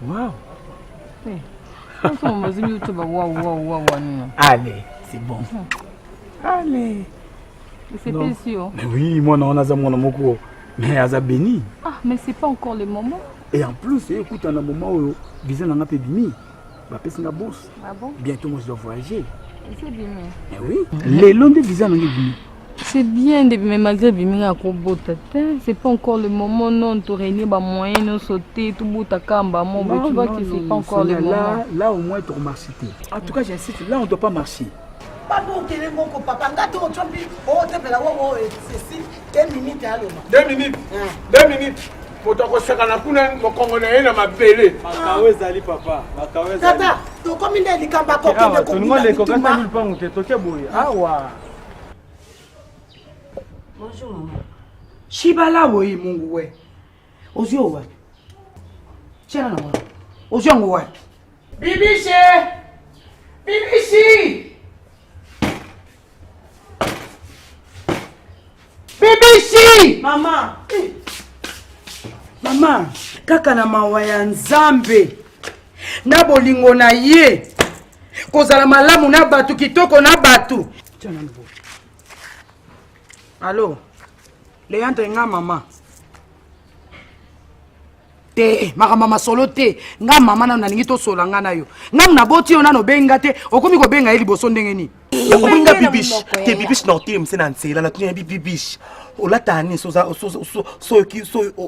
Wow. Allez, c'est bon. Allez. C'est pas sûr. Mais oui, moi, on a mon amour. Mais elle a béni. Ah, mais c'est pas encore le moment. Et en plus, écoute, un moment où Visa n'a pas bimi. Ma personne a bosse. Ah bon? Bientôt, moi, je dois voyager. C'est bien. Mais oui. Les longs de Visa n'ont pas bimi. C'est bien, mais malgré bimi à Kobo, c'est pas encore le moment. Non, tu réunis les moyens de sauter, tout bout à Kamba. Mais tu vois que c'est pas encore le moment. Là, au moins, tu marches. En tout cas, j'insiste, là, on ne doit pas marcher. Pas bon que les mon papa, on a 2 minutes. 2 minutes. 2 minutes. Moto ko sekana kuna mokongona ena mabele. Makawe zali papa. Makawe zali. Tata, to comme il est likamba ko ko ko ngole ko kata lupango te toke boye. Awa. Bonjour maman. Shibala oui mungu we. Ozio wa. Chana na wa. Ozio ngo wa. Bibishi! Bibishi! Bibishi! Mama. Mama, kaka na mawa ya Nzambe. Na bolingo na ye. Kozala malamu na batu kitoko na batu. Tiens nouveau. Allô. Léandre nga mama. Te, mama solo te. Nga mama na ningi to sola nga na yo. Nga na boti yo na no benga te. Okomi ko benga eli boso ndenge ni. Okominga bibish. Te bibish na te mse na nsela na tunya bibish. Olata ni so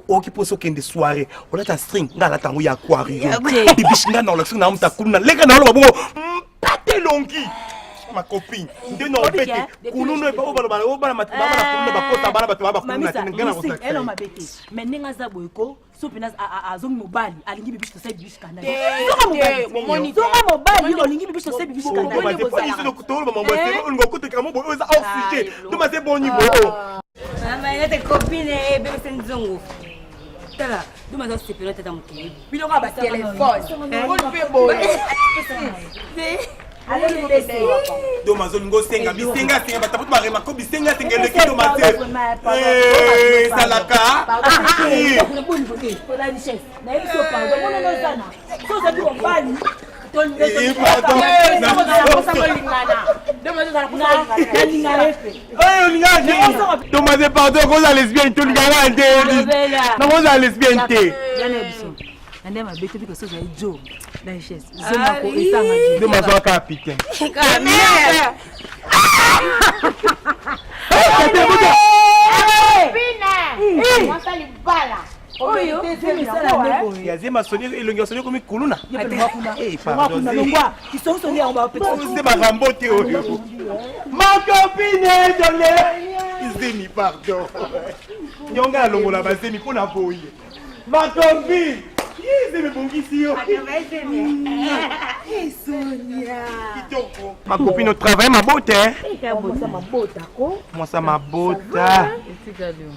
okipo so kende soirée. Olata string nga la tango ya aquarium. Bibish nga na olaksu na mta kuluna leka na lo babongo. Pate longi. Ma copine. De no pete. Kuluno ba obala matibaba na kuluna ba kota bana ba tibaba kuluna tinga na kota. Elle on m'a bêté. Mais ninga za boyko, sopinas a zong mobali, alingi bibish to say bibish kana. Zonga mobali, olingi bibish to say bibish kana. On va pas ici le couteau, maman, on va côté comme bon, ça hors sujet. Nous ma c'est bon niveau. Maman, elle est copine et bébé c'est nzongo. Tala, nous ma c'est pilote dans mon kili. Bilo ka ba téléphone. On fait beau. Allez bébé. Domazo ngo senga bisenga senga bataputu ba remako bisenga senga le kido mate. Salaka. Domazo pardon cause lesbienne tout ligana ande. Non cause lesbienne té. Ande ma bête parce que j'ai jo la chaise. Zoma ko isanga. Domazo capitaine. Yazema sonye elongi sonye komi kuluna. Eh pardon. Ils sont sonnés en bas peut-être. C'est ma rambote. Ma copine donné. Izemi pardon. Nyonga longola bazemi pona boye. Ma copine. Izemi bongisi yo. Ma copine au travail, ma beauté. Moi ça ma beauté.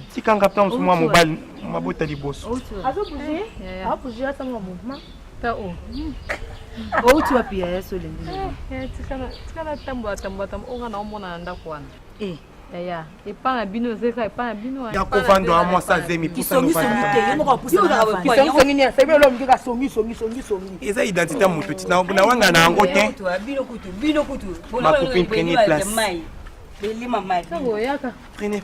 Si quand captain moi mobile, ma beauté di boss. Azo bouger? Ah bouger ça mon mouvement. Ta o. O tu vas pier so lengi. Tikana tamba onga na omona nda kwana. Ya et pas na bino zeka et pas na bino. Ya ko vando a moi ça zemi pour ça nous va. Eza identité mon petit na wanga na ngo te. Bino kutu. Ma copine prenez place. Prenez.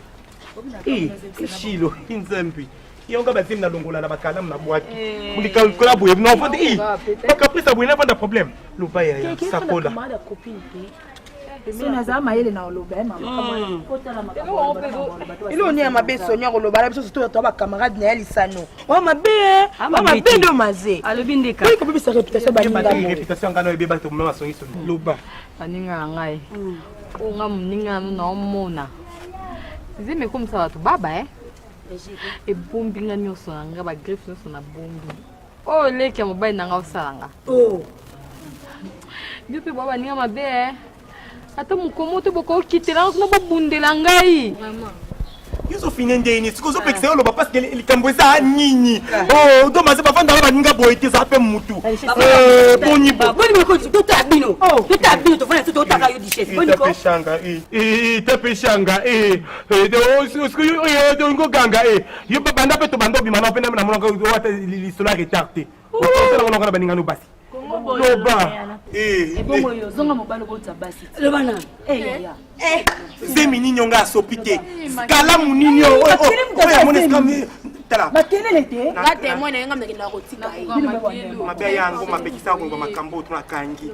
Chilo, inzambi. Yonga bazim na longola na bakala na boîte. Muli calcula boye non faut dire. Pas caprice boye na pas de problème. Lo ba ya sakola. So naza mayele na oloba mama kotala makamba. Ilo ni amabe sonya koloba la biso surtout to ba camarade na lisano. Wa mabe, ndo maze. Alobi ndeka. Ko bibi sa réputation ba ninga. Réputation ngano ebeba to mama songi so. Loba. Aninga ngai. Onga mninga na omona. Zime comme ça tu baba e bombi nga nyoso nga ba griffe nyoso na bombi. Oh leke mobile na nga usalanga. Oh. Depuis baba ninga mabe ata mukomo te boko kitela na babundela ngai. Maman. Yo ozofine ndeni sikoyo ozopekisa oloba parceke likambo eza nini domase bafandaka baninga boye te eza mpe mutu tepeshanga ngoganga yo banda mpe tobanda obima na mpe namonaka wata lisolo ya retard te otelaka na baningano basi zemi nini onga asopi te kalamu nini mabe yango mapekisa kongo makambo oto nakangi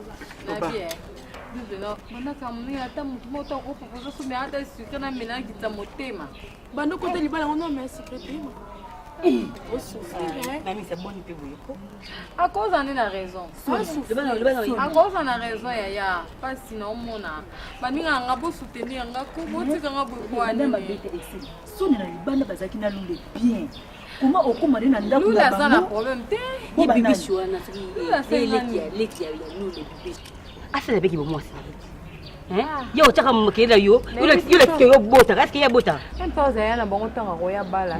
À cause on a raison. À cause on a raison yaya. Pas sinon mon a. Bani nga bo soutenir nga ko boti nga bo kwani. Soni na libanda bazaki na lule bien. Comment okoma na ndako na bango. Lula problème te. Ni bibi shwana leki ya lule bibi. Asa na beki bo moi yo chaka mukela yo yo bota kasi ya bota entoza yana bongo tanga roya bala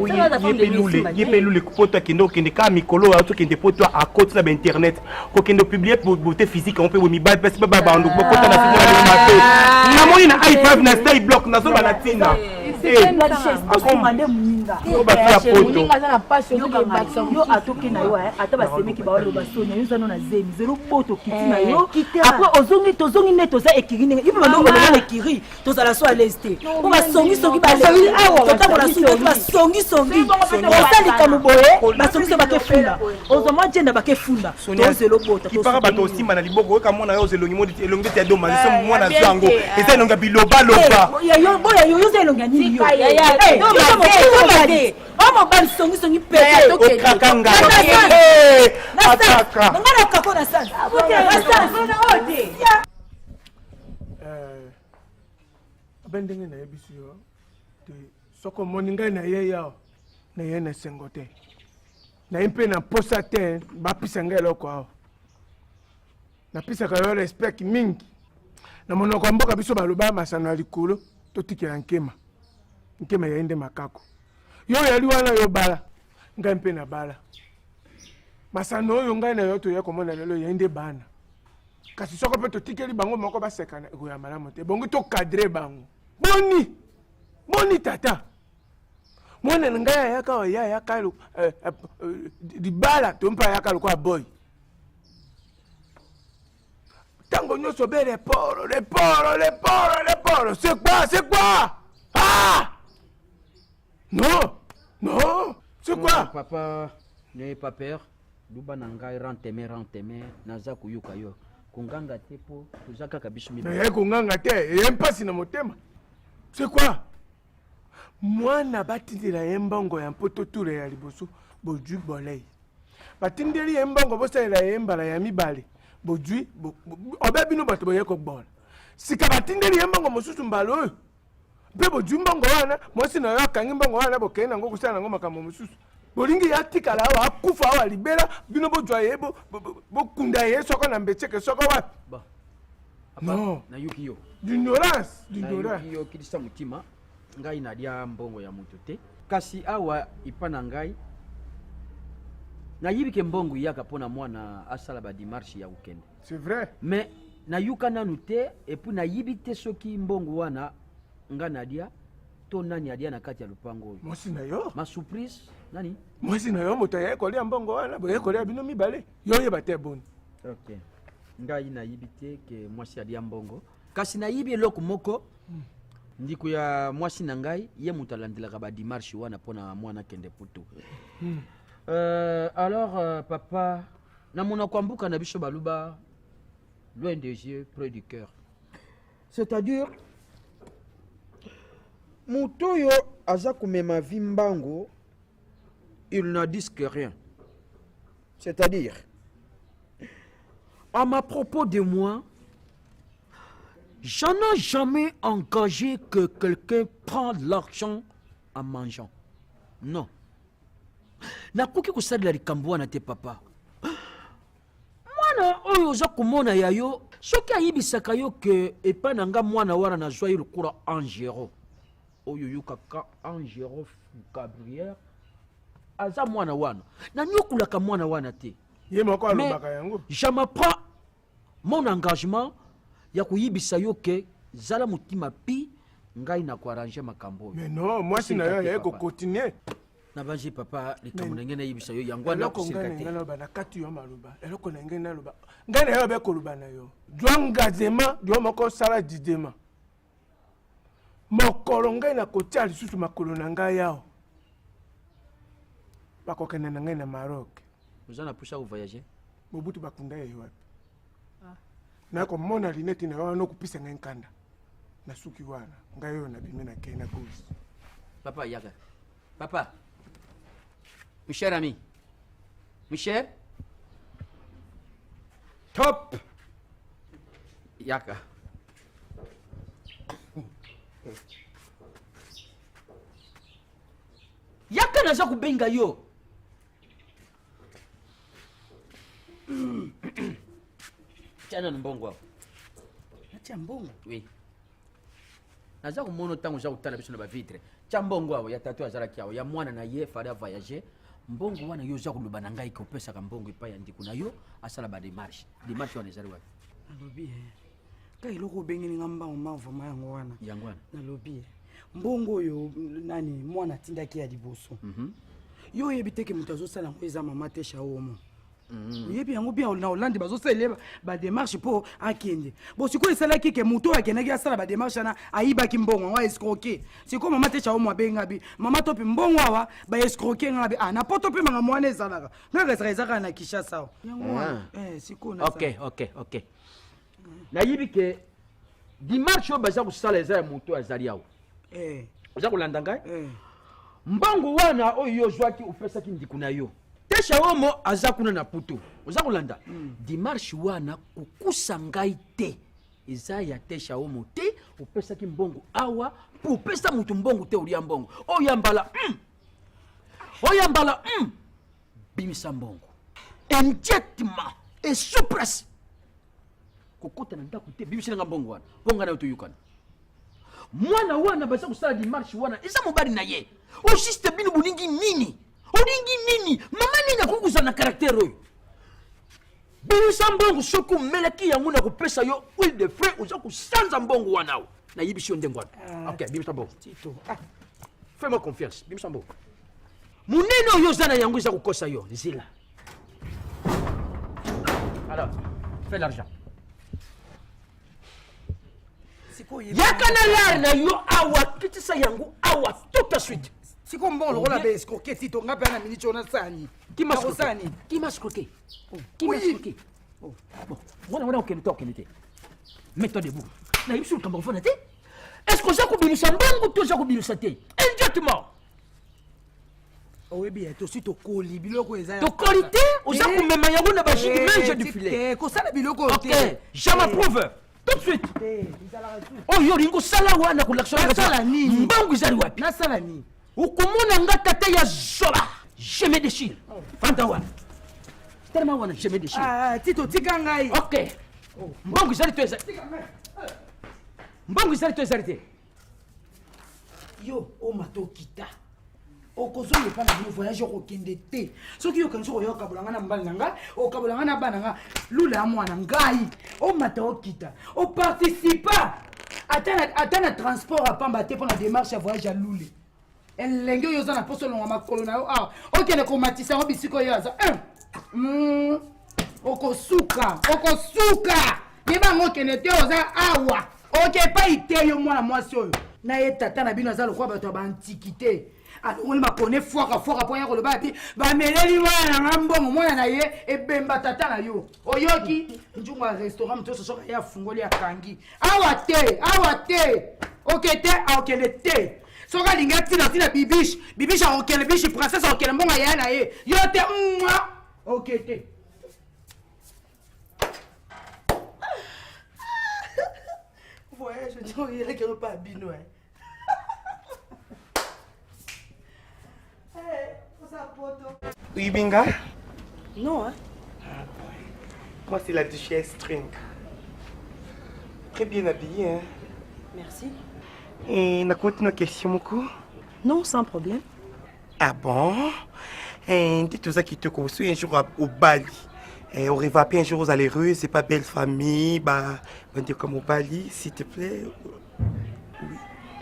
yepelule poto akende okende ka mikolo atokende poto akoti na internet kokende publier beauté physique on peut mibale parce que baba ndo bokota na finale na namoni na i5 na stay block na zo bana tina akomande muninga muninga za na passion yo atoke na yo ata basemeki ba walo basonya yo zano na zemi zero poto kitina yo après ozongi neto za ekirine bandongo na ekiri tozala so à l'est on va songi ba songi osalika muboye basongi so bakefunda ozoma jenda bakefunda tozelo bota kipaka bato osimba na liboko oka mona yo zelongi modi elongi te doma so mwana zango eza elonga biloba loba yo zelonga nini yo omo bali songi pete okakanga ataka ngana kakona sana abendenge na yebiso yo te soko moni ngai na ye yao na ye na sengo te na ye mpe na posa te bapisa ngai eloko awa napisaka yo respect mingi na monoko ya mboka biso baloba masano ya likolo totikela nkema yai nde makako yo yali wana yo bala ngai mpe na bala masano oyo ngai na yo toya komona lelo yai nde bana kasi soko mpe totikeli bango moko basekana ekoya malamu te bongo tokadre bango boni tata mwana na ngai ayaka oya ayaka libala to mpe ayaka lokola boy tango nyonso be reporo c'est quoi ah non c'est quoi papa n'ayez pas peur luba na ngai renteme naza kuyuka yo kunganga te po tozaka kabisho mi na kunganga te ye mpasi na motema c'est quoi mwana batindela ye mbongo ya mpoto ture ya liboso bojui bolei batindeli ye mbongo bosalela ye mbala ya mibale bojui obe bino bato boye kobola sika batindeli ye mbongo mosusu mbala oyo mpe bojui mbongo wana mwasi na yo akangi mbongo wana bokei nango kosala nango makambo mosusu bolingi ya tikala awa akufa awa libela bino bojwa ye bokunda ye soko na mbetseke soko wapi non na yuki yo d'ignorance yo kilisa mutima ngai nalia mbongo ya mutu te kasi awa ipana ngai nayibike mbongo yaka pona mwana asala ba dimarche ya weekend c'est vrai mais nayuka nanu te epu nayibi te soki mbongo wana nga nalia to nani alia na kati ya lupango oyo mwasi na yo ma surprise nani mwasi na yo moto ya kolia mbongo wana boye kolia bino mibale yo yeba te boni okay ngai nayibi te ke mwasi alia mbongo kasi nayibi eloko moko ndiko ya mwasi na ngai ye moto alandelaka ba dimarche wana pona mwana kende putu alors papa na monoko ya mbuka na biso baluba loin des yeux près du cœur, c'est-à-dire mutoyo aza kumema vimbango, il n'a dit que rien, c'est-à-dire à ma propos de moi, je n'ai jamais engagé que quelqu'un prend l'argent en mangeant. Non. Nakoki kosalela likambo wana te papa. Mwana oyo oza komona yayo soki ayibisaka yo ke epa na nga mwana wana nazwa ye lokola angero oyo kaka Angelo Gabriel aza mwana wana na nyokulaka mwana wana te ye moko mais alobaka yango je me prends mon engagement ya kuyibisa yo ke zala mutima pi ngai na kuarranger makambo oyo mais non mwasi na yo yeko continuer na banji papa likambo na ngai nayibisa yo yango wana kusirika te naloba na kati yo maloba eloko na ngai naloba ngai na yo be koloba na yo dwangazema yo moko sala didema mokolo ngai na kotia lisusu makolo na ngai yao bakokende na ngai na Maroc oza na pusha kovoyager mobutu bakunda ye wapi nakomona lineti na yo wana okupisa ngai nkanda na suki wana ngai oyo nabimi na kei na kosi papa yaka papa mon cher ami mon cher top yaka yaka naza kubenga yo tiana mbongo apo natia mbongo oui naza komona ntango oza kotala biso na bavitre tia mbongo awo ya tatu azalaki awo ya mwana na ye fali avoyage mbongo wana yo oza koloba na ngai kopesaka mbongo epai ya ndeko na yo asala bademarshe demarshe wana ezali wapi nalobi ka eloko obengeli nga mbango mavoma yango wana yango wana nalobi mbongo oyo nani mwana atindaki ya liboso yo oyebi teke moto azosala yango eza mama te shaomo oyebi yango bien na Hollande bazosalela bademarshe mpo akende bo sikoyo esalaki ke moto oyo akendaki asala bademarshe wana ayibaki mbongo yango aescroke sikoyo mama te shaomo abengabi mama to mpe mbongo awa baescroke nga bi na poto mpe manga mwana ezalaka ngaka ezaka ezaka na Kinshasa awa yango wana sikoyo ok nayibi ke dimanche oyo baza kosala eza ya moto azali awa oza kolanda ngai mbango wana oyo yo ozwaki opesaki ndiko na yo tesha omo aza kuna na putu oza kolanda dimanche wana kokusa ngai te eza ya tesha omo te opesaki mbongo awa mpo opesa motu mbongo te olia mbongo oyo mbala bimisa mbongo immédiatement et sous presse kokota na ndako te bimisi nanga mbongo wana mbongo na yo toyokana mwana wana baza kosala dimanche wana eza mobali na ye osiste bino bolingi nini mama nini akokuza na karaktere oyo bimisa mbongo soki omelaki yango na kopesa yo huile de frais oza kosanza mbongo wana awa nayebisi yo ndenge wana ok bimisa mbongo fais moi confiance bimisa mbongo monene oyo oza na yango eza kokosa yo nzela alors fais l'argent yaka na lare na yo awa kitisa yango awa tout de suite siko mbongo lokola baescroke tito nga mpe na miniti ona sani qui m'a escroqué bon wana okende te mets-toi debout nayebi so likambo kofana te est-ce que oza kobimisa mbongo to oza kobimisa te immédiatement oyebi tosi tokoli biloko eza tokoli te oza komema yango na bajigimenge du filet kosala biloko ok jamais prouve tout de suite oyo olingi osala wana kolakisonasala nini mbongo ezali wapi nasala nini okomona nga tata ya zola je me déchire fanta wana tellement wana je me déchire tito tika ngai ok mbongo ezali to ezali te yo omato okita okozonga epa na bino voyage okokende te soki yokanisi okoya okabolanga na mobali na ngai okabolanga na bana nga lula ya mwana ngai omata okita oparticipa ata na transport apamba te mpo na démarche ya voyage ya lule elenge oyo oza na mposo olonga makolo na yo awa okende komatisa yango bisika oyo aza okosuka yebango okende te oza awa okepai te yo mwana mwasi oyo na ye tata na bino aza lokwa bato ya baantikité alongoli makone fwaka mpo ya koloba ati bameleli mwana na nga mbongo mwana na ye ebemba tata na yo oyoki njungu ya restaurant moto nyonso soki ye afungoli akangi awa te okete aokende te soki alingi atina bibishi akokende bishi princesse akokende mbongo ya na ye yo te okete voyage oyelekelo mpa bino Oui, Binga? Non, hein? Ah, boy. Moi, c'est la duchesse String. Très bien habillée, hein? Merci. Et on a continué question, Moko? Non, sans problème. Ah bon? Et dites ça qui te construit un jour au Bali. Et on rêve un jour aux allers c'est pas belle famille, bah, on dit comme au Bali, s'il te plaît.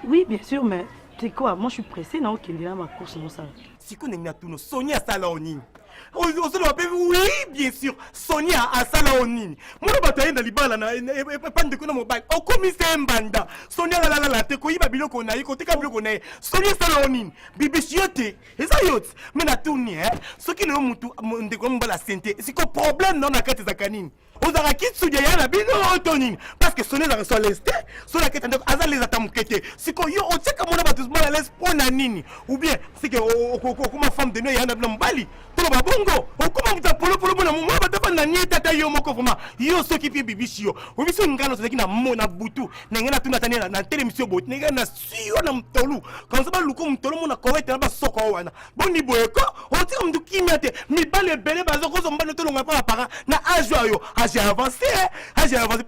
Oui, bien sûr, mais c'est quoi? Moi, je suis pressée, non? Qu'il y a ma course, non, ça. Si on est tout nos Sonia Salaonine. Oui, bien sûr. Sonia a Salaonine. Moi, je bataille dans les balles, pas de quoi mobile. Au commissaire Mbanda. Sonia la te koyi babilo kona, côté kabilo kona. Sonia Salaonine. Bibi chiote. Et ça yot. Mais na tourni, ce qui le mutu de comme la santé. C'est quoi problème dans la carte zakanine? Aux arakits soudia la bino Antonine. Parce que Sonia la reçoit l'est. Sur la quête azal les atamukete. C'est quoi yo on tient comme on a battu mal à l'aise pour nanini. Ou bien c'est que comme femme de nous y a un bali. Tout va bongo. Comment vous appelez pour le bon moment va na nie tata yo moko vraiment. Yo so qui bibi chio. Ou bien c'est ngano c'est qui na mona butu. Nengena tu na tania na télévision bot. Nengena suyo na mtolu. Quand ça va luko mtolu mona correct na ba soko wana. Boni boyeko. On tient comme du kimete. Mi bale bele bazoko so mbana tolo ngapa para na âge yo. J'ai avancé,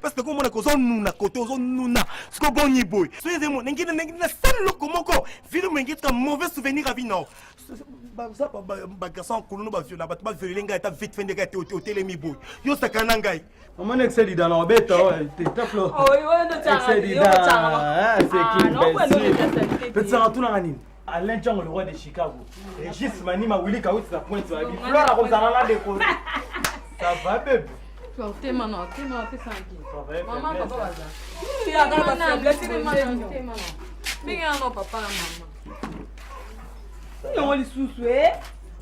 parce que comme on a causé nous na côté aux nous na ce que bon y boy. Soyez moi n'engagez na seul locomoco. Ville m'engage comme mauvais souvenir à vie non. Ça garçon kolono ba viola ba violenga eta vite fin de gâter au télé mi boy. Yo sakanangai. Maman excellent dans l'embête t'es top là. Oh oui, no tanga. C'est qui peut ça tout na nini. Alain Django le roi de Chicago. Régis Manima Willy Kawit la pointe sur la vie. Fleur à Rosanna décorée. Ça va bébé. T'es maintenant, t'es tranquille. Maman, papa, va ça. Tu as quand même t'es maintenant. Mais non, papa, maman. Non, les sous-soués.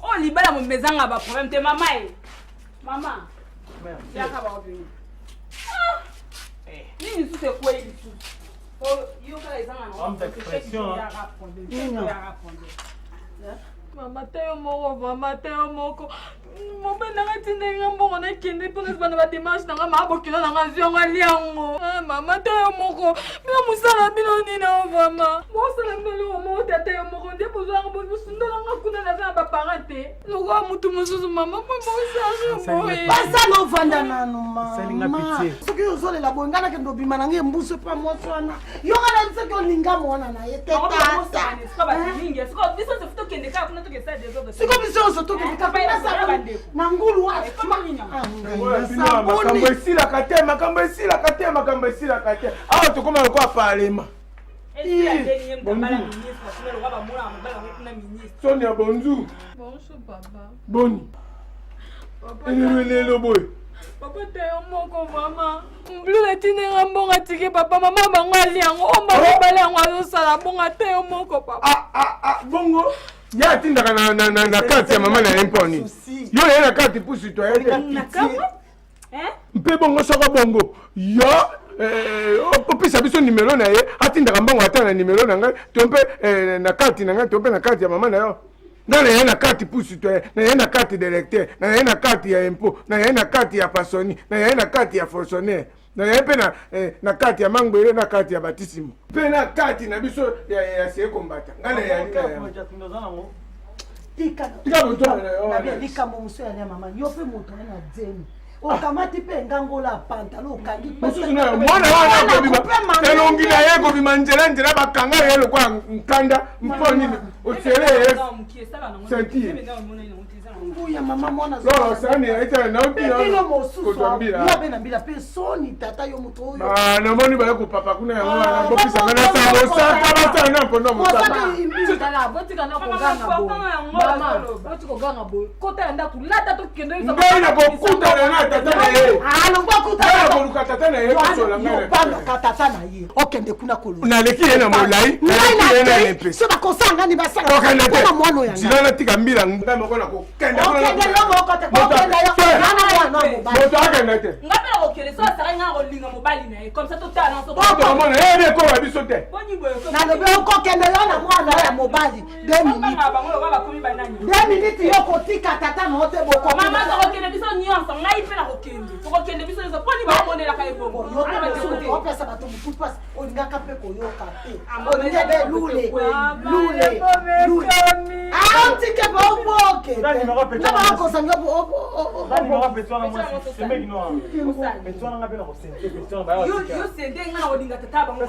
On libère mon maison à bas problème. T'es maman. Maman. Il y a qu'à revenir. Ni sous c'est quoi il sous? Oh, il y a les gens homme d'expression. Mama teo moko mama teo moko mobe nanga tindenga mbongo na kende pona bana ba dimanche nanga mabokilo nanga zionga liango mama teo moko mina musala bino nina mama musala bino mo tete moko ndie bozanga bo sundala nga kuna na ba parente loko mutu mususu mama mo musala mo pasa no vanda nanu salinga pitié soki ozole la bongana ke ndobima nange mbuso pa moswana yonga na nse ko linga mona na yete tata siko biso osoto ke kapasa na ngulu wa makambo esila kate awa tokoma lokwa parlema Sonia bonjour. Bonjour papa. Boni. Elelo boy. Papa teo moko mama. Mbulu tinenga mbonga tike papa mama bango aliango o mama bale yango azosala bonga teo moko papa. Bongo. Ya tindaka na carte ya mama na imponi. Yo na carte pour citoyen. Na carte? Mpe bongo soko bongo. Yo opesa biso numéro na ye atindaka mbongo ata na numéro na ngai to mpe na carte na ngai to mpe na carte ya mama na yo. Na ye na carte pour citoyen, na ye na carte d'électeur, na ye na carte ya impôt, na ye na carte ya passoni, na ye na carte ya fonctionnaire. Na ye mpe na carte ya mangwele na carte ya batissimo. Mpe na carte na biso ya se kombata. Ngana ya tika boto na bien likambo muso ya mama yo pe moto na demi okamati pe ngangola pantalo okangi mususu na mwana wana kobima elongi na ye kobima nzela bakanga ye lokwa nkanda mponi otsele sentir nguya mama mwana zo sani ete na opino mosusu ya bena bila pe soni tata yo moto oyo na moni ba ko papa kuna yango wana bopisa ngana sa osaka bata na kondo mosaka tala botika na koganga bo mama botika koganga bo kota enda kulata to kendo hizo ngana kokuta na tata na ye longwa kuta na koluka tata na ye kosola ngana panga tata na ye okende kuna kolu na leki ye na molai na leki ye na epe so bakosanga ni basala okana mwana yanga silana tika mbila ngamba kona ko kenda moto akenda te ngapela kokele so asara nga kolinga mobali na ye comme ça totala nso mona ye ko wa biso te na lobe okokende yo na mwana ya mobali 2 minutes yo kotika tata na ote boko mama kokende biso nyonso ngai pe na kokende kokende biso nyonso poni ba namonelaka ye bongo opesa bato motu mpasi olingaka mpe koyoka te olinga be lule atike baoboke nga bakosanga sende nga na olinga tata bango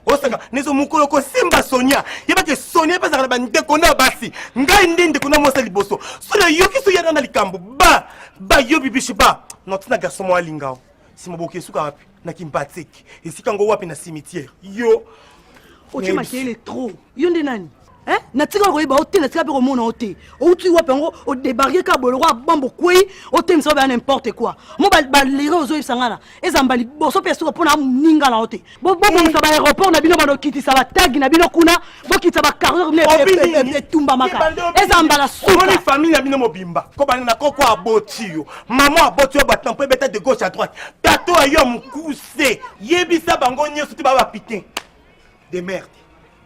osanga nezo mokolo kosimba sonia yebake sonia epesaka na bandeko na basi ngai nde ndeko na mwasa liboso soki nayoki so yana na likambo yo bibishi ba notina garçon mo alingao nsima boke esuka wapi na kimpatiki esika ngo wapi na cimetière yo otie makele trop yo nde nani natika koyeba o te natika mpe komona o te outi wapi yango odebarrie ka boloko abambo kwei otemisa obeya n'importe quoi mo balere ozoyebisa nga na ezamba liboso mpe esuka mpona moninga na o te bobongisa baaéroport na bino bandokitisa batagi na bino kuna bokitisa bacarrière etumbamaka ezambala sukaomoni famille na bino mobimba kobana na koko aboti yo mama aboti yo batampo ebeta de gauche à droite tato ayo mokuse yebisa bango nyonso te babapitin de merde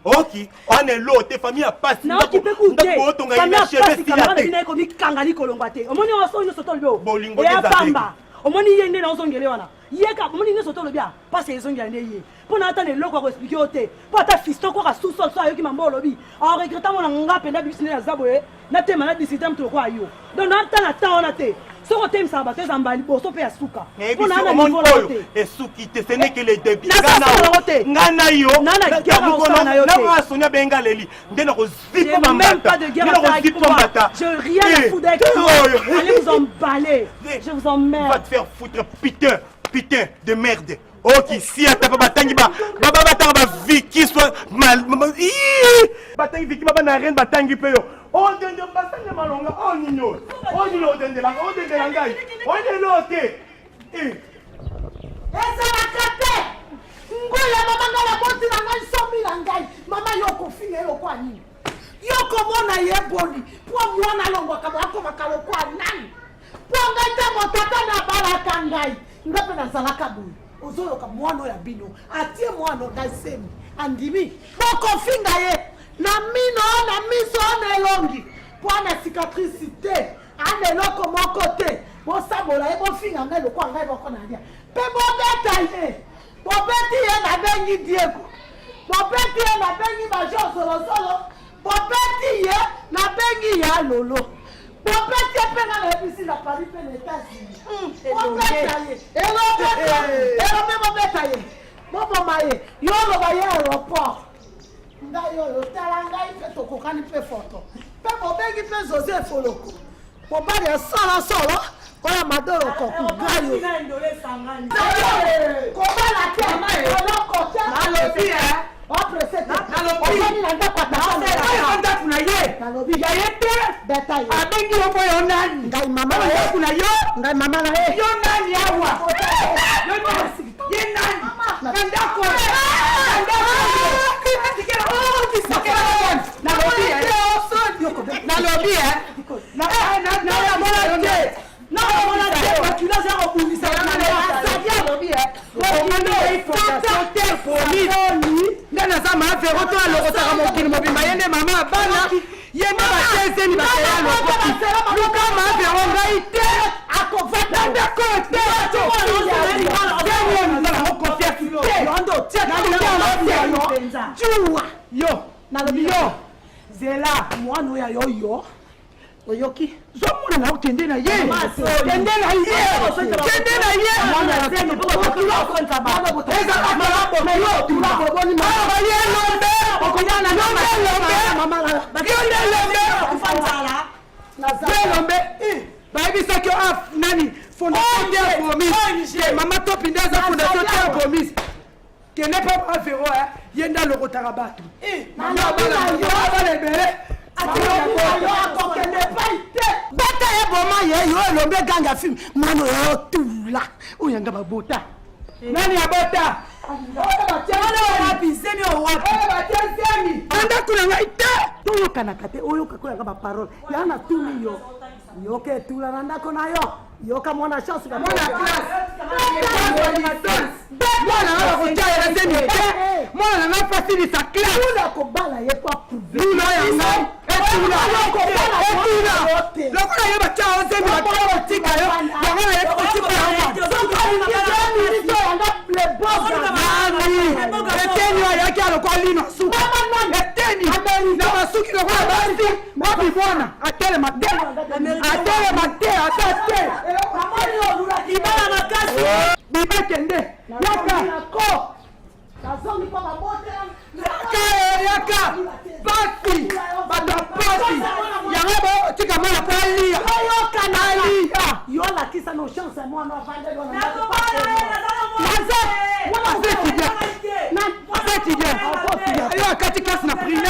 ok on est l'autre famille a passé famille a passé camarade bina ekomi kangani kolongwa te omoni osoni soto lobio ya pamba omoni yende na ozongele wana yeka omoni ne soto lobia passe ezongela ne ye pona ata ne loko ko expliquer ote po ata fisto ko ka sous-sol so ayoki mambo lobi en regrettant mon nga penda bisine ya zaboye na tema na disita mto ko ayo donc ata na temps on a te soko tem sa bato ezambali boso mpe ya suka mpona ana niveau na yo te esuki te ce n'est que les débits nga na yo na sonia benga leli nde na kozipa bambata je rien à foutre avec vous allez vous emballer je vous emmerde va te faire foutre putain de merde ok si ata pa batangi batanga baviki soit mal batangi viki baba na reine batangi mpe yo odende basanga malonga onino odendelanga ngai odelo te ezalaka te ngoya mama ngai abotina ngai somi na ngai mama yokofinga elokwa nini yokomona ye boni po mwana alongwaka akomaka lokwa nani po ngai ntango tata nabalaka ngai nga mpe nazalaka boye ozoloka mwana oyo ya bino atie mwana ngai semi andimi bokofinga ye na mino na miso na elongi po ana cicatrice te ana eloko moko te bosabola ye bofinga ngai lokwa ngai boko na lia mpe bobeta ye bobeti ye nabengi diego bobeti ye nabengi bajo zolozolo bobeti ye nabengi ya lolo bobeti ye mpe nga na ebisi na paris mpe na états-unis bobeta ye elombe bobeta ye boboma ye yo oloba ye aéroport ngai oyo tala ngai mpe tokokani mpe foto mpe bobengi mpe josé foloko mobali asala solo oyo madoloko kugayo kobala te eloko te nalobi oprese te omoni na ndako ataaandako na ye nalobi ya ye te beta ye abengi yoko yo nani ngai mama na ye kuna yo ngai mama na ye yo nani awa ye nani na ndako nalobi nde naza maafero to alokotaka mokili mobimba ye nde mama abana ye nde batezeni baseya lokoti luka maafero ngai te nandeko te juwa yo nalobi yo zela mwana oyo ayo yo oyoki zomona na okende na ye kende na ye bayebisaki nani fondation terre promise mama topi nde aza fondation terre promise kende mpe bavero ye nde alokotaka bato balebele bata ye boma ye yo elombe ganga film mwana oyo tula oyo nga babota nani abota andako na ngai te toyokanaka te oyokaka yanga baparole ya na tumi yo yoka etula na ndako na yo yoka mwana chance mwana nga kotiaeleseni te mwana nga fasilisa classe kobala ye kwa pouve lokwa lino suka eteni na masuki lokwa basi wapi bwana atelema te atate ibala makasi biba kende yaka yaka pasi bato pasi yango tika mwana po alia yolakisa no chance mwana avandeli wana ayo akati kasi na priere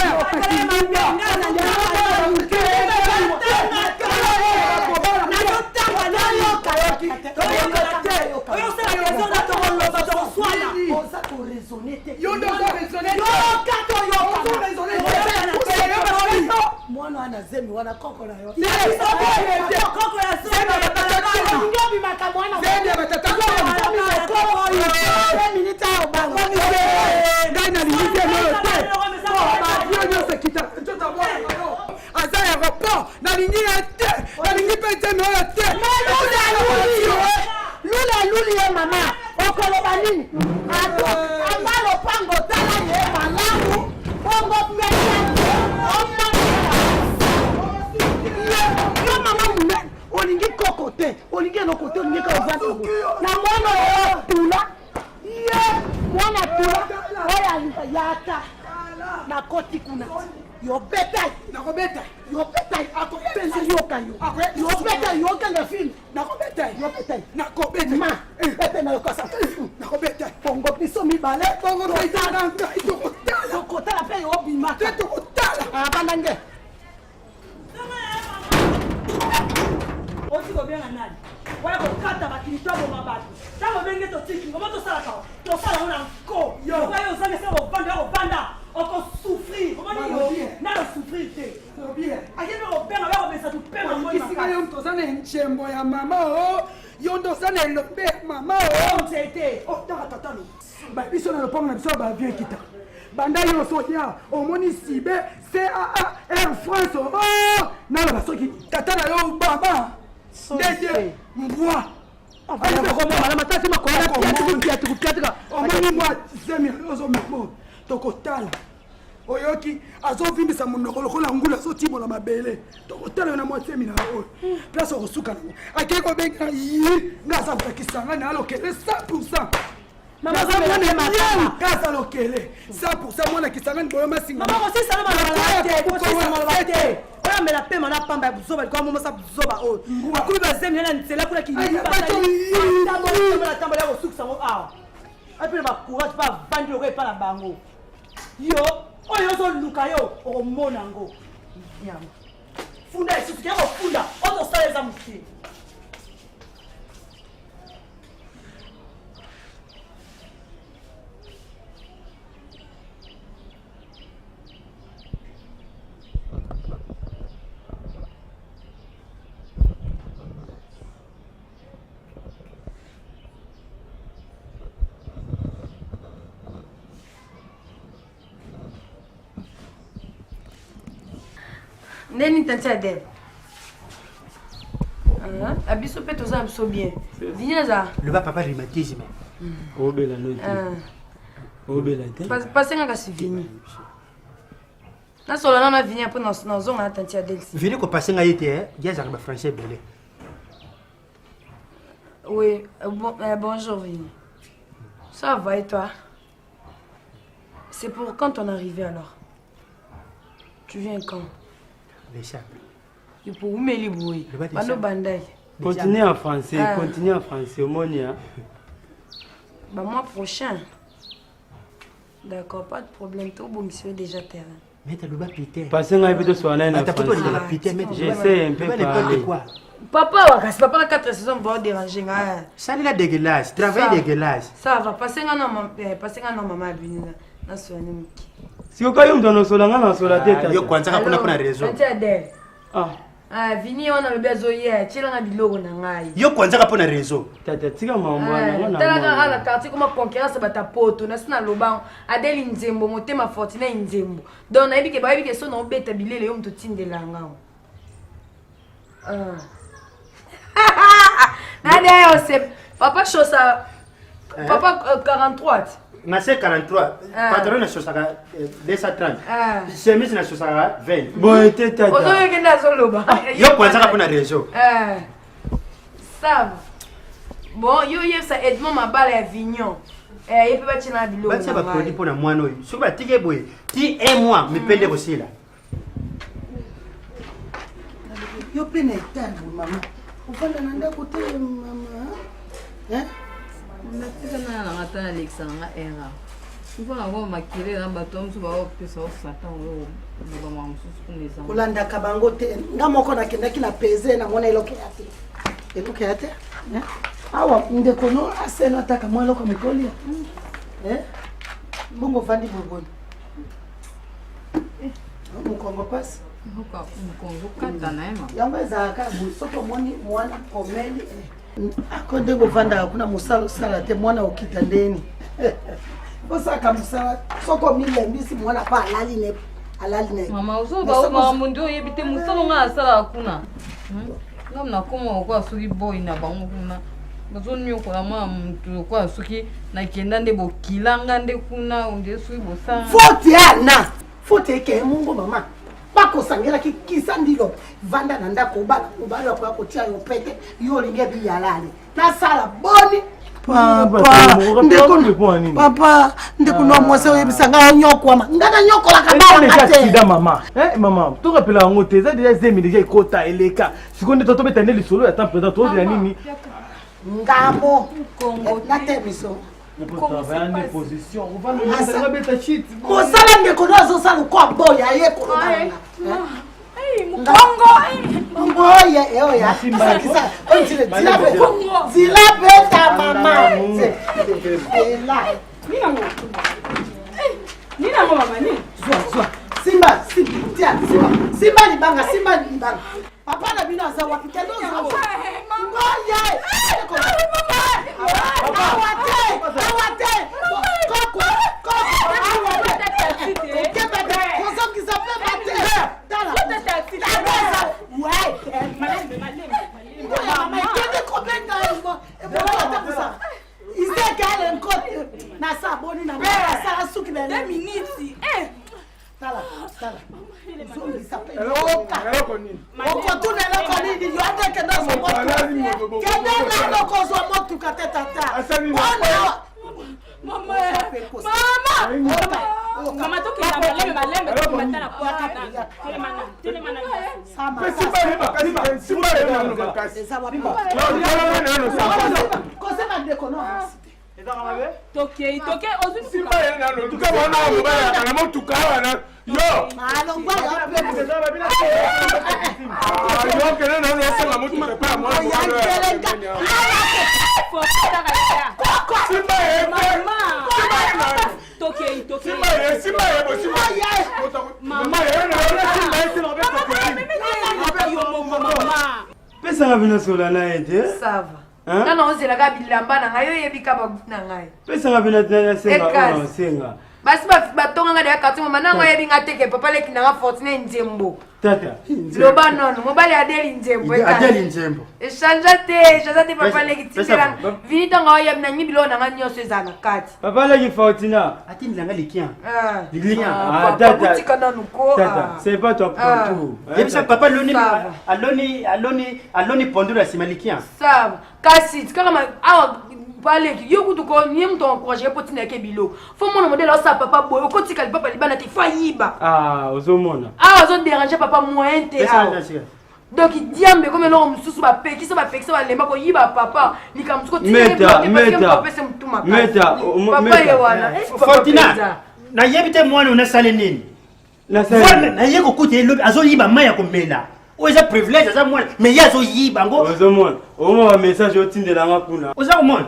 mwana wana zemi wana koko na yo aza aéroport nalingi ye te nalingi mpe te meoyo te luli ye mama okoloba nini anga lopango tala ye malamu bongo mbele yo mama munene olingi koko te olingi eloko te olingi kaovanda na mwana oyo tula ye mwana tula oyo yata nakoti kuna yobetai nakobetai yobetai akopenza yokanyo yobetai yokanga fini nakobetai yobetai nakobetai ma ete na yokasa nakobetai bongo biso mibale bongo toitana ngai tokotala tokotala mpe yobimaka te tokotala abanda nge otiko benga nani wala kokata bakili twaboma bato ntango benge totiki ngoma tosalaka tosala ngo na nko oyo ozangisa kobanda okosouffrir omoni yo nalo souffrir te akende kobenga bakobesa tupema yo toza na nchembo ya mama o yo toza na elombe ya mama o nzete otaka tatalo biso na lopango na biso ya bavie ekita banda nyonso ya omoni sibe caa air france o naloba soki tata na yo baba ndenge mbwa omoni mwa zemi ozomemo tokotala oyoki azovimbisa monoko lokola ngula azotimola mabele tokotala yo na mwa zemi na oyo place okosuka nango akei kobenga yi nga aza kotakisanga na alokele 100% kasa lokele 100% mwana kisangani boyo masinga oyambela pema na pamba ya buzoba likola momosa buzoba oyo akumi bazemi na nzela kuna kiyibatambola ya kosukisango awa apena bacourage mpe avandi loko epa na bango yo oyo ozoluka yo okomona yango nyama funda esusu ke kofunda otosala eza moke Neni tanti Adèle. Abiso pe toza biso bien. Vinyaza. Le papa rhumatisme. Obela no. Obela te. Pasenga kasi vini. Na solo na vinya po na zonga na tanti Adèle. Vini ko pasenga yete, dia za ba français belé. Oui, bonjour Vini. Ça va et toi? C'est pour quand on arrivait alors? Tu viens quand? Les sables. Et pour où me libouer? Bano bandai. Continue en français, continue en français, Monia. Bah mois prochain. D'accord, pas de problème. Tout bon monsieur déjà terrain. Mais t'as le bas Peter. Passez un peu de soirée en français. J'essaie un peu de parler. Papa, papa na 4 saisons va déranger. Ça là dégueulasse, travail dégueulasse. Ça va, passer un an maman Abinina. Na soigner. Si vous avez un solanga na sola tête. Yo kwanza hakuna kuna raison. Vini on a le besoin hier, tu l'as dit logo na ngai. Yo kwanza kapona raison. Tata tika mambo na. Tala ala quartier comme concurrence bata poto na sina lobango. Adeli nzembo motema fortune nzembo. Donc na ebike ba ebike so na obeta bilele yo mto tindela ngao. Nade yo c'est papa chose papa 43. na c'est 43 patron na sosaka 230 chemise na sosaka 20 bon était tata ozo kenda zoloba yo kwanza ka pona réseau ça bon yo ça Edmond mabala ya vignon ye pe batina bilo ba ba produit pona mwana oyo so ba tike boye ti un mois mipende kosila yo pe na etambo mama ufanda na ndako te mama natika na nanga tana lekisa nanga era mpona ngo makile na bato mosusu baopesa osatan oyo lobama mosusu mpona ezanga kolandaka bango te nga moko nakendaki na pese namona elokeya te elokeya te awa ndeko no aseno ataka mwa eloko mikolia bongo vandi boboni mokongo pasi mokongo kata na ye ma yango ezalaka soki omoni mwana komeli ako ndenge ovandaka kuna mosala osala te mwana okita ndeni osaka mosala soki omilembisi mwana mpo alali ne mama ozoba mundu oyebi te mosala nga asalaka kuna ngam nakoma okoa soki boyi na bango kuna bazonyokola mwa mutu okoa soki nakenda nde bokilanga nde kuna onde soki bosanga fote ana fote eke mungu mama bakosangelaki kisa ndilo vanda na ndako obala koya kotia yo pete yo olingi ebiyalale nasala boni papa ndeko no mwasi oyebisanga onyokwama ngana nyokolaka sida mama mama tokapela yango te eza deja zemi deja ekota eleka sikoyo nde totobeta nde lisolo ya temps présent tozela nini ngamo natemiso mosala ndeko no azosala ukwa boya ye kolobanga zilabeta mama simba libanga papa na bino aza wapi pesanga bino sola na ye te sava nana ozelaka bilamba na ngai oyebi ka babutu na ngai pesanga bino nasenga basi batonganga deya karti mama nango oyebi nga teke papa leki nanga fortune nzembo tata loba nono mobali adeli nzembo echangea te papa leki tikelanga vini ntonga oyebi na nyi biloko nanga nyonso ezala na kati papa leki fortuna atindilanga likian babutika nanu ko c'est pas toi tout yebisa papa aloni pondolo ya nsima likian sava kasi tikaka awa baleki yo kutuko nie mtu encourager potina yake bilo fo mona modèle osa papa boy okotika papa libana te fa yiba ozomona ozo déranger papa moyen te donc diambe comme lo mususu ba pekisa balemba ko yiba papa likamsuko meta papa yewana Fortina na yebite mwana unasale nini na yeko kuti elobi azo yiba maya komela oza privilège aza mwana mais yazo yiba ngo ozomona oma ba message otindelanga kuna oza komona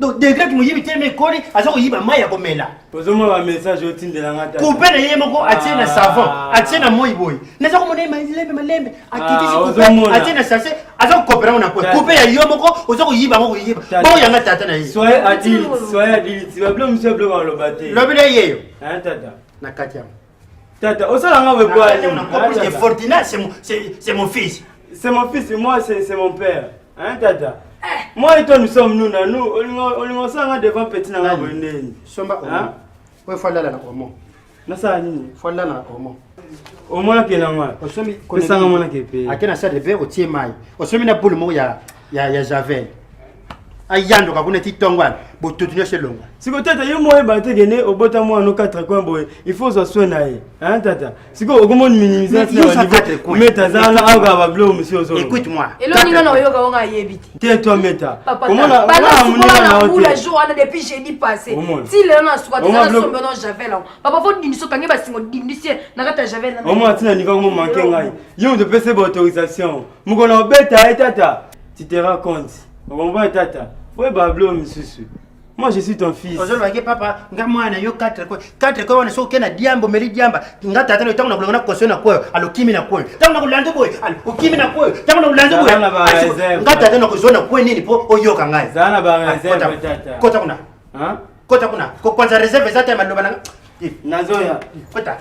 donc degré qui moyibi teme koli aza koyiba maya komela ozomona ba message otindelanga ta coupe na ye moko atie na savon atie na moi boy naza komona malembe akitisi coupe atie na sachet aza kokopera na po coupe ya yo moko oza koyiba ngo koyiba bo yanga tata na ye soyez adulte tu vas bleu monsieur bleu dans le bâté lobile yeyo tata na katia tata osalanga webwani Fortina c'est mon fils c'est mon fils et moi c'est mon père tata Moi et toi, nous sommes nous. On s'en devant petit dans la bonne. Somba, oui, faut aller là comment? Nasa faut aller là comment? Au moins que là moi. Que ça on a que payer. À quel instant de verre au tiers maille. Au sommet na boule mo ya Javel. Ayando ka kuna titongwana bo tutunya selonga. Siko tata yo moye ba te gene au bota mo no 4 coins boy. Il faut se soigner hein tata. Siko ogomo minimiser ça au niveau. Meta za na aga ba blo monsieur Ozolo. Écoute-moi. Et là ni non yo ka wonga yebiti. Tais-toi meta. Comment on a on la jour depuis jeudi passé. Si le na soit ça sombe non Javel. Papa faut diniso kange ba singo dinisie na kata Javel. Au moins tina niveau mo manquer ngai. Yo de PC ba autorisation. Muko na beta tata. Tu te rends compte. On va tata. Ouais, Bablo, monsieur. Moi, je suis ton fils. Aujourd'hui, papa, ngamwana yo 4 quoi on est sur kena diambo meli diamba. Ngata tano tango na kulona koso na kwa alokimi na kwa. Tango na kulanda boy, alokimi na kwa. Tango na kulanda boy. Ngata tano kozona kwa nini po oyoka ngai. Zana ba reserve tata. Kota kuna. Kota kuna. Ko kwanza reserve zata maloba na. Nazoya. Kota.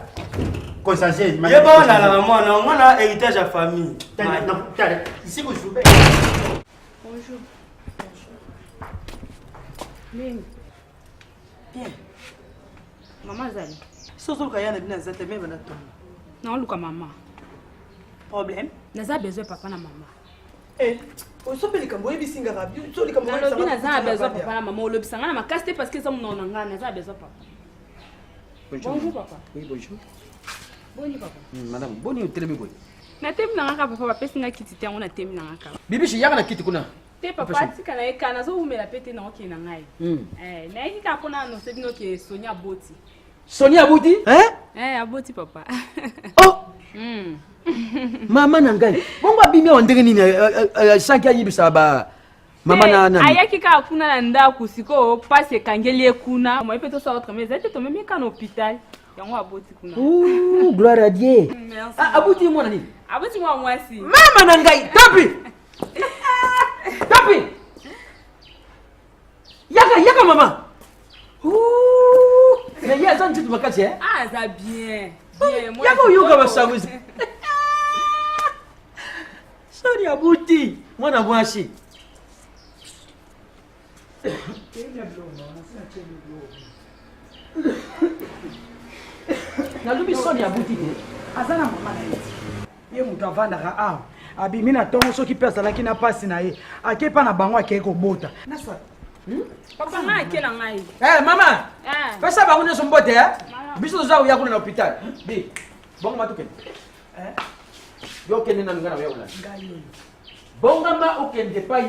Conscience. Yeba na mwana héritage à famille. Ici vous jouez. Bonjour. Bien. Maman Zali. Sozo kayana bina zate même na to. Non, luka maman. Problème? Naza besoin papa na maman. On s'appelle comme boy bisinga rabi. So li comme boy. Naza besoin papa na maman. Le bisanga na makaste parce que ça mon nanga naza besoin papa. Bonjour papa. Oui, bonjour. Bonjour papa. Madame, bonjour telemi boy. Na temi na ngaka papa pesi na kiti te on na temi na ngaka. Bibi shi yaka na kiti kuna. Te papa tika na ekana zo umela pete na oke na ngai. Na ekika pona no se bino ke Sonia Boti. Sonia Boti? Aboti papa. Oh. Mama na ngai. Bongo abimi on ndenge nini sanki ayibisa ba mama na nani? Ayakika kuna na ndaku siko passe kangeli kuna. Moi peut so autre mais était tombé kana hôpital. Yango aboti kuna. Ouh, gloire à Dieu. Merci. Aboti moi nani? Aboti moi si. Mama na ngai, tapi. Tapi. Yaka mama. Ouh. Mais il y a ça tu m'as caché. Ah, ça bien. Bien, moi. Yaka yoga ba sawizi. Sonia Boti, moi na mwashi. Nalubi Sonia Boti. Azana mama na ye. Ye mutu avandaka awa. Abimi na tongo soki pe azalaki na pasi na ye. Ake pa na bango akei kobota. Nasa. Papa nga akela ngai. Mama. Pesa bango nyonso mbote biso toza uya kuna na hôpital. Bi. Bongo matukende. Yo kende na ngana ya ulala. Ngai oyo. Bongamba okende pa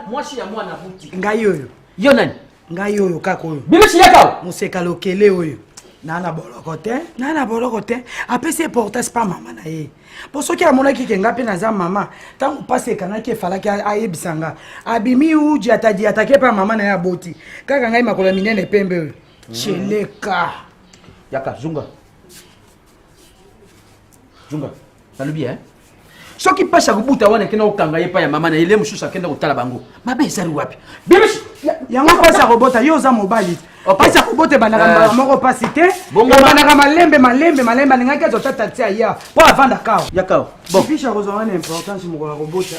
mwasi ya mwana Buti. Ngai oyo. Yo nani? Ngai oyo kaka oyo. Bibi shiyaka. Museka lokele oyo. Nana boloko te. Apesi importance pa mama na ye. Po soki amonaki ke ngapi na za mama, tango pase kanaki efalaki ayebisanga. Abimi uji atake pa mama na ya Boti. Kaka ngai makolo minene pembe oyo. Cheleka. Yaka zunga. Nalubi soki pasa kubuta wana kena okanga ye pa ya mama na ile mususa kenda kutala bango. Mabe ezali wapi? Bibi yango pasa kobota yo za mobali. Pasa kobote banaka moko pasi te. Banaka malembe alingaki azotata tia ya. Po avanda kao. Yakao. Bon. Pisha kozwa na importance moko kobota.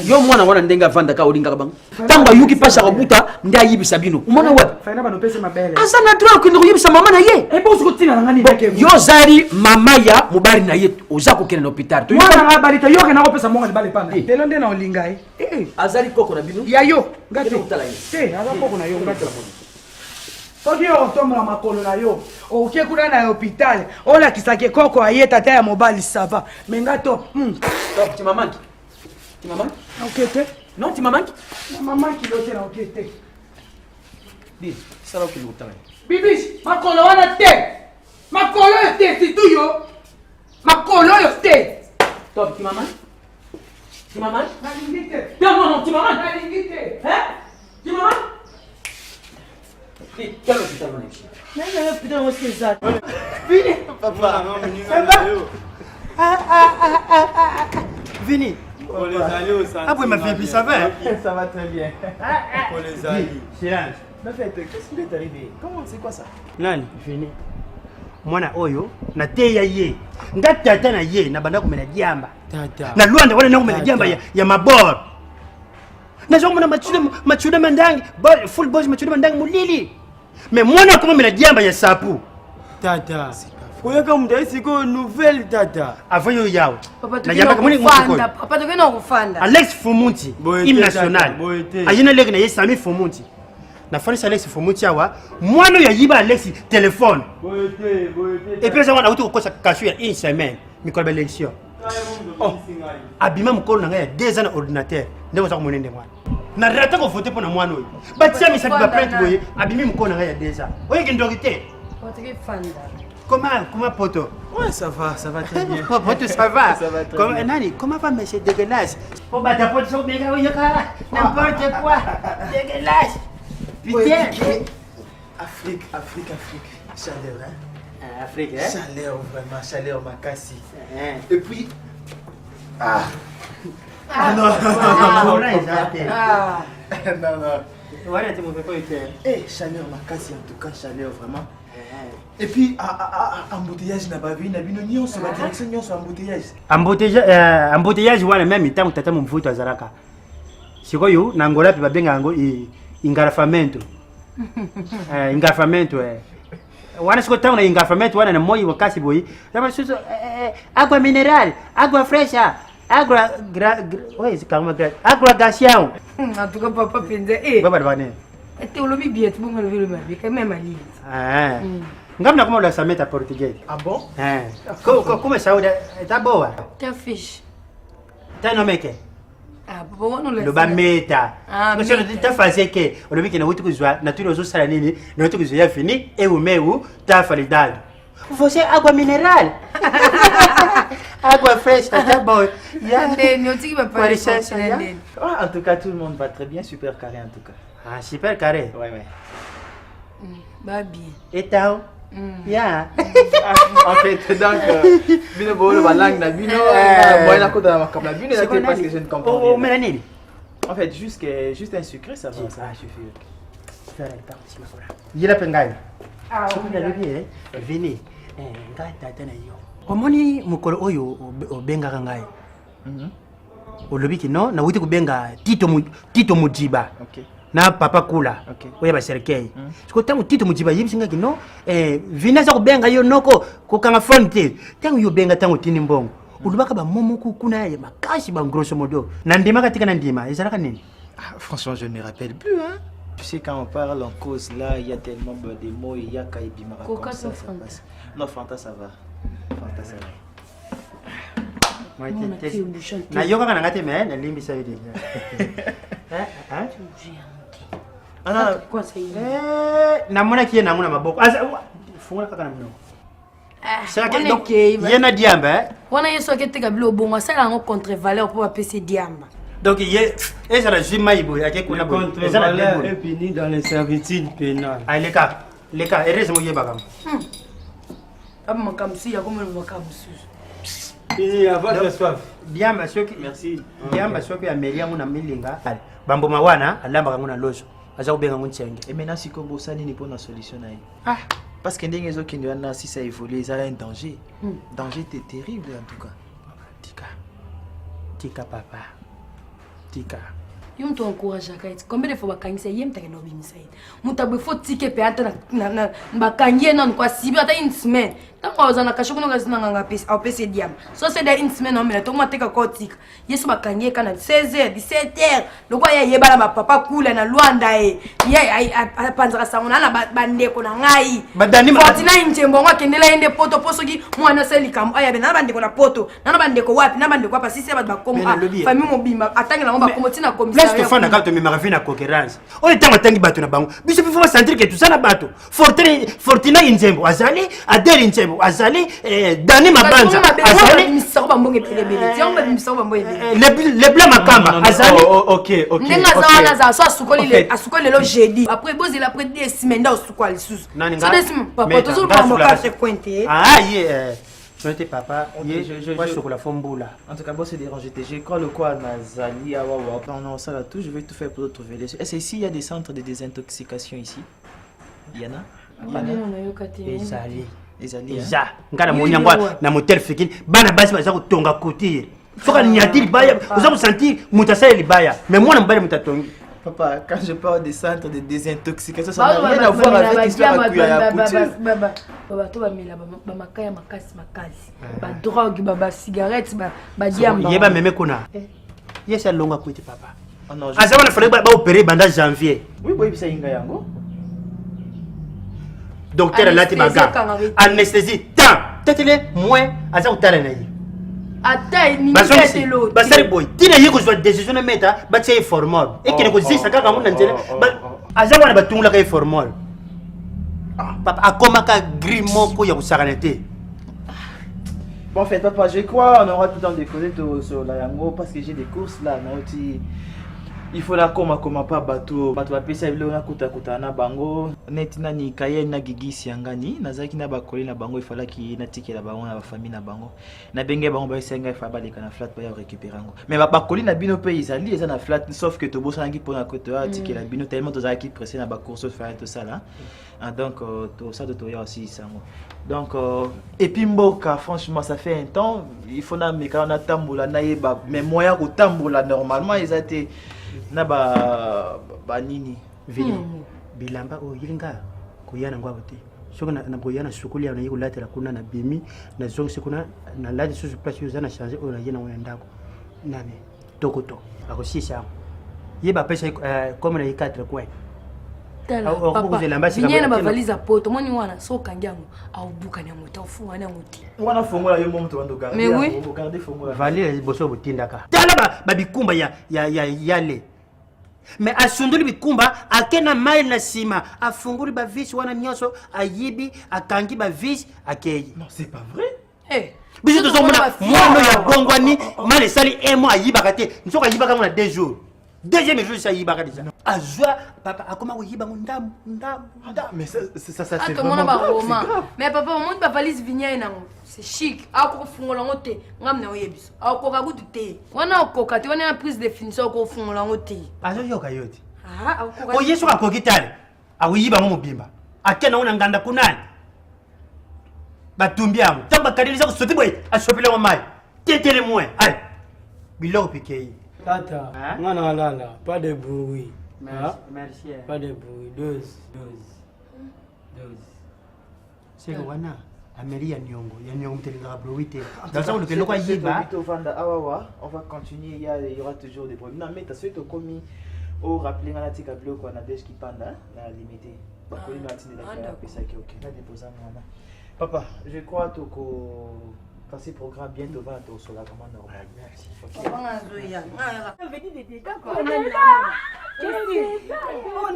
Yo mwana wana ndenga vanda ka olinga bango. Tangwa yuki pasa kobuta ndi ayibisa bino. Umona wapi? Faina bano pese mabele. Asa na droit ko ndiyibisa mama na ye. E bo sukutina ngani ndeke. Yo zari mama ya mubari na ye ozako kene na hôpital. Mwana nga balita yo kana ko pesa monga libale pana. Telo nde na olinga e. Azali koko na bino. Ya yo, ngati utala ye. Te, aza koko na yo ngati la moni. Soki yo tomba makolo na yo, oke kuna na hôpital, ola kisake koko aye tata ya mobali sava. Mengato. Top mamanki. Maman? Ok te? Non, tu maman? Maman qui l'autre là, ok te. Dis, ça va que nous t'avons. Bibish, ma colo wana te. Ma colo te, c'est tout yo. Ma colo te. Top, tu maman? Tu maman? Na lingite. Non, tu maman? Na lingite. Tu maman? Dis, quel hôpital on est? Non, putain, où est-ce que ça? Vini, papa. Vini. Pour les alliés au centre. Ah oui, ma fille, ça va. Ça va très bien. Pour les alliés. Silence. Ma fête, qu'est-ce qui est arrivé? Comment c'est quoi ça? Nani? Vini. Mwana oyo na teya ye. Ngatata na ye na banda kumena diamba. Tata. Na Luanda wana na kumena diamba ya mabor. nazomona machuda mandangi full boss machuda mandangi mulili mais mwana koma mena diamba ya sapu tata oyaka muda isiko nouvelle tata avant yo yawo Papa tokena kufanda Alex Fumunti hymne national ayina leki na yesami Fumunti na fanisa Alex Fumunti awa mwana ya yiba Alex téléphone et puis ça wana uti kokosa kashu ya une semaine mikolo élection abima mukolo na ya 2 ans na ordinateur ndeko za kumonende mwana na rata ko voter pona mwana oyo batia misabi ba plainte boye abimi mukolo na ya 2 ans oyeke ndokite Comment poto? Ouais, ça va très bien. Poto, ça va. Comment va monsieur dégueulasse? Oh bah t'as pas de son méga n'importe quoi. Dégueulasse. Putain. Afrique. Chaleur, hein? Afrique, hein? Chaleur, vraiment, chaleur makasi. Et puis... Non. Voilà, tu m'as fait pas été. Chaleur makasi, en tout cas, chaleur, vraiment. Et puis, embouteillage na bavi na bino nyonso ba direction nyonso embouteillage. Embouteillage wana même tangu tata mvuto azalaka. Sikoyo na ngola pe babenga ngo ingarafamento. Ingarafamento wana siko tangu na ingarafamento wana na moyi wakasi boyi. Kama suso agua mineral, agua fresha, agua gasiao. En tout cas papa penze Baba bane. Ete olobi bien tu bongo le mabi quand même ali. Ngam na kama la sameta portugais. Ah bon? Como saúde tá boa. Ta fiche. Tá no meke. Papa no le. Lo ba meta. Parce que ta fazer que o lobi que na wutu kuzwa na tudo zo sala nini, na wutu kuzwa ya fini e o meu tá falidade. Você água mineral. Água fresca, tá bom. En tout cas, tout le monde va très bien, super carré en tout cas. Ah, super carré. Ouais. Bah bien. Et toi? Yeah. En fait, donc, bino bolo balang na bino, moi na kota na makabla bino, c'est parce que je ne comprends rien. Oh, Mélanie. En fait, juste un sucré, ça va, ça suffit. Il a pengai. Ah, vini. Ngai tata na yo. Omoni mukolo oyo obenga kangai. Olobiki no na wuti kubenga Tito Mujiba. Okay. Na papa kula. Okay. Oya baserekei. Siko tangu Tito Mujiba yibsinga kino vina za kubenga yo noko kokanga fonte. Tangu yo benga tangu tini mbongo. Ulubaka ba momo kuna ya makashi ba grosso modo. Na ndima katika na ndima. Ezalaka nini? Franchement, je ne me rappelle plus hein. Tu sais, quand on parle en cause là, il y a tellement de mots, il y a Kaibimara comme ça passe. Non, Fanta ça va. Fanta ça va. Na yoga kana ngate me na limbi saidi. Quoi ça y na mona kie na mona maboko. Asa fungula kaka na mno. Saka donc yena diamba. Wana yeso keteka bilo bongo sala ngo contre valeur pour appeler diamba. Donc et ça la jima ibo yake kuna contre valeur et puni dans les servitudes pénales. Ah les cas heureusement yeba kam. Aba makamsi ya comme makamsi. Fini avant de soif. Diamba soki merci. Diamba soki amelia muna milinga. Bambo mawana alamba kanguna lozo. Aza kubenga ngunchenge. Et maintenant si kombo sani ni pour na solution na. Parce que ndenge ezo kende wana si ça évolue, ça a un danger. Danger était terrible en tout cas. Tika papa. Tika. Yo mtu encourage akaiti. Combien de fois bakangisa yem takeno bimisa yit. Mutabwe faut tike pe ata na bakangie non kwa sibi ata une semaine. Tango ozana kashokuno kasina nganga pesi au pesi diam. So c'est une semaine on me to mateka ko tika. Yesu bakangie kana 16h 17h. Lokwa ya yebala ba papa kula na Luanda ye apanzaka sangona na bandeko na ngai. Badani Fortina injembo ngwa kendela ende poto posoki mwana seli kam aya be na bandeko na poto. Na bandeko wapi na bandeko hapa sisi ba komo famille mobimba atangela ngomba komo tina komisa. Stefano quand me maravi na concurrence. On est tangi bato na bango. Biso faut sentir que tout ça na bato. Fortina injembo azali, Adel injembo azali, Dani Mabanza azali. Les blancs makamba azali. OK. Ndenga zawana za so asukoli lo jeudi. Après bozi la après 2 semaines da usukoli susu. Nani papa toujours pas mo ka frequenter. Ah Soyez papa, je suis la fombula. En tout cas, bon, c'est dérangé. Je crois le quoi, Nazali, Awawa. Non, ça là tout, je vais tout faire pour le trouver. Est-ce qu'ici, il y a des centres de désintoxication ici? Il y en a? Ezali. Ngana monyangwa na motel fikini bana basi baza kutonga kutire. Faut qu'on y a dit libaya. Vous avez senti Moutassa libaya. Mais moi, je n'ai pas Moutatongi. Papa, quand je parle des centres de désintoxication, ça n'a rien à voir avec l'histoire de la couture. Baba, tu vas mettre la makaya makasi. Ba drogue, ba cigarette, ba diamba. Yeba meme kuna. Yes, c'est longa kuti papa. Azama na fallait ba opérer pendant janvier. Oui, ça inga yango. Docteur Lati Baga. Anesthésie. Tetele moins aza utala na yi. Ata ni ketelo. Basari boy. Tina yiko zo décision na meta ba tse formal. Et kene ko zisa kaka mun nzela. Azama na batungula ka formal. Papa akomaka grimo ko ya kusakanete. Bon, en fait, papa, je crois on aura tout le temps déposé sur la yango parce que j'ai des courses là. Il faut la comme pas bateau va pesa bilo na kuta na bango netina ni kaye na gigisi yangani nazaki na bakoli na bango il fallait ki na tikela bango na famille na bango na benge bango ba senga fa ba leka na flat pa ya récupérer ngo mais bakoli na bino pe izali eza na flat sauf que to bosa ngi pona ko to tikela bino tellement to zaki pressé na ba course faire tout ça là donc tout ça de to ya aussi ça donc et puis mboka franchement ça fait un temps il faut na meka na tambola na yeba mais moya ko tambola normalement ils étaient na ba nini vile bilamba o yilinga kuyana ngwa bote soko na kuyana sukuli na yiko latela kuna na bimi na zongo sikuna na ladi susu place yo na changer o na yena wenda ko nane tokoto akosisa yeba pesa comme na yikatre kwa papa vinyena bavaliza poto moni wana soka ngango au buka na moto ufunga na muti wana fongola yo moto wando garder mais oui garder fongola valile boso butindaka tala ba bikumba ya yale mais asunduli bikumba akena mai na sima afunguli ba vis wana nyoso ayibi akangi ba vis akei non c'est pas vrai biso to zomona mwana ya bongwani male sali emo ayiba kate nsoka ayiba kama na 2 jours deuxième jour ça yiba kadisa azwa papa akoma ko yiba ndam mais ça c'est vraiment grave. Mais papa mon ba valise vinya na c'est chic ako fungola ngote ngamna oyebiso ako ka gutute wana okoka te wana prise de finition ko fungola ngote azo yoka yote o yeso ka kokitale awiyiba ngo mubimba akena una nganda kunani batumbi yango tamba kadilisa ko soti boy ashopile ngo mai tetele moins ay bilo pikei Tata, pas de bruit. Merci. Pas de bruit. 12. C'est quoi na? Ameri ya nyongo mtelinga bruit te. Dans ça on le quoi yiba. On va continuer, il y aura toujours des problèmes. Non mais t'as suite au commis au rappeler na tika bloc on a des qui panda la limité. Ba ko ina tindi la faire pesa ki OK. Na déposer mwana. Papa, je crois que passer programme bientôt va être sur la commande normale. Merci. On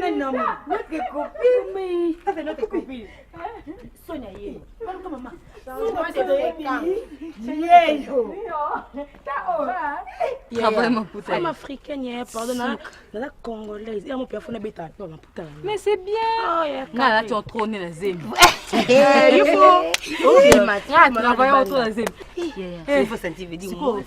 a nommé notre copine. Ça c'est notre copine. Sonia Yé. Maman. Femme africaine, pardon, la congolaise. Et mon père fait bêta. Mais c'est bien. Là, tu as trop né la zème. Il faut. Travailler autour de la zème. Il faut sentir dire moi.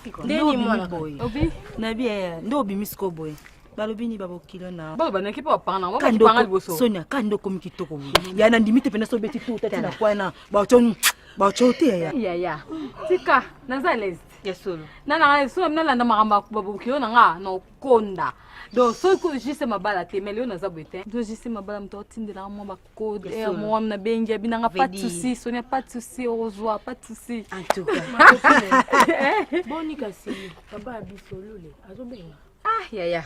Nabi ndo bimisko boy. Balobini babo kilona. Baba na kipo pana, baba panga liboso. Sonia kando komi kitoko. Ya na ndimite pena so beti tu tati na kwana. Ba chote ya. Ya. Tika, naza lest. Yesolo. Na so na landa makamba babo kilona nga no konda. Donc so ko juste mabala te mais na zabete. Do juste mabala mto tindela mo ba code et moi na benja binanga pas de souci, Sonia pas de souci, au revoir, pas de souci. En tout cas. Boni kasi, baba bisolo le. Azobenga. Ya.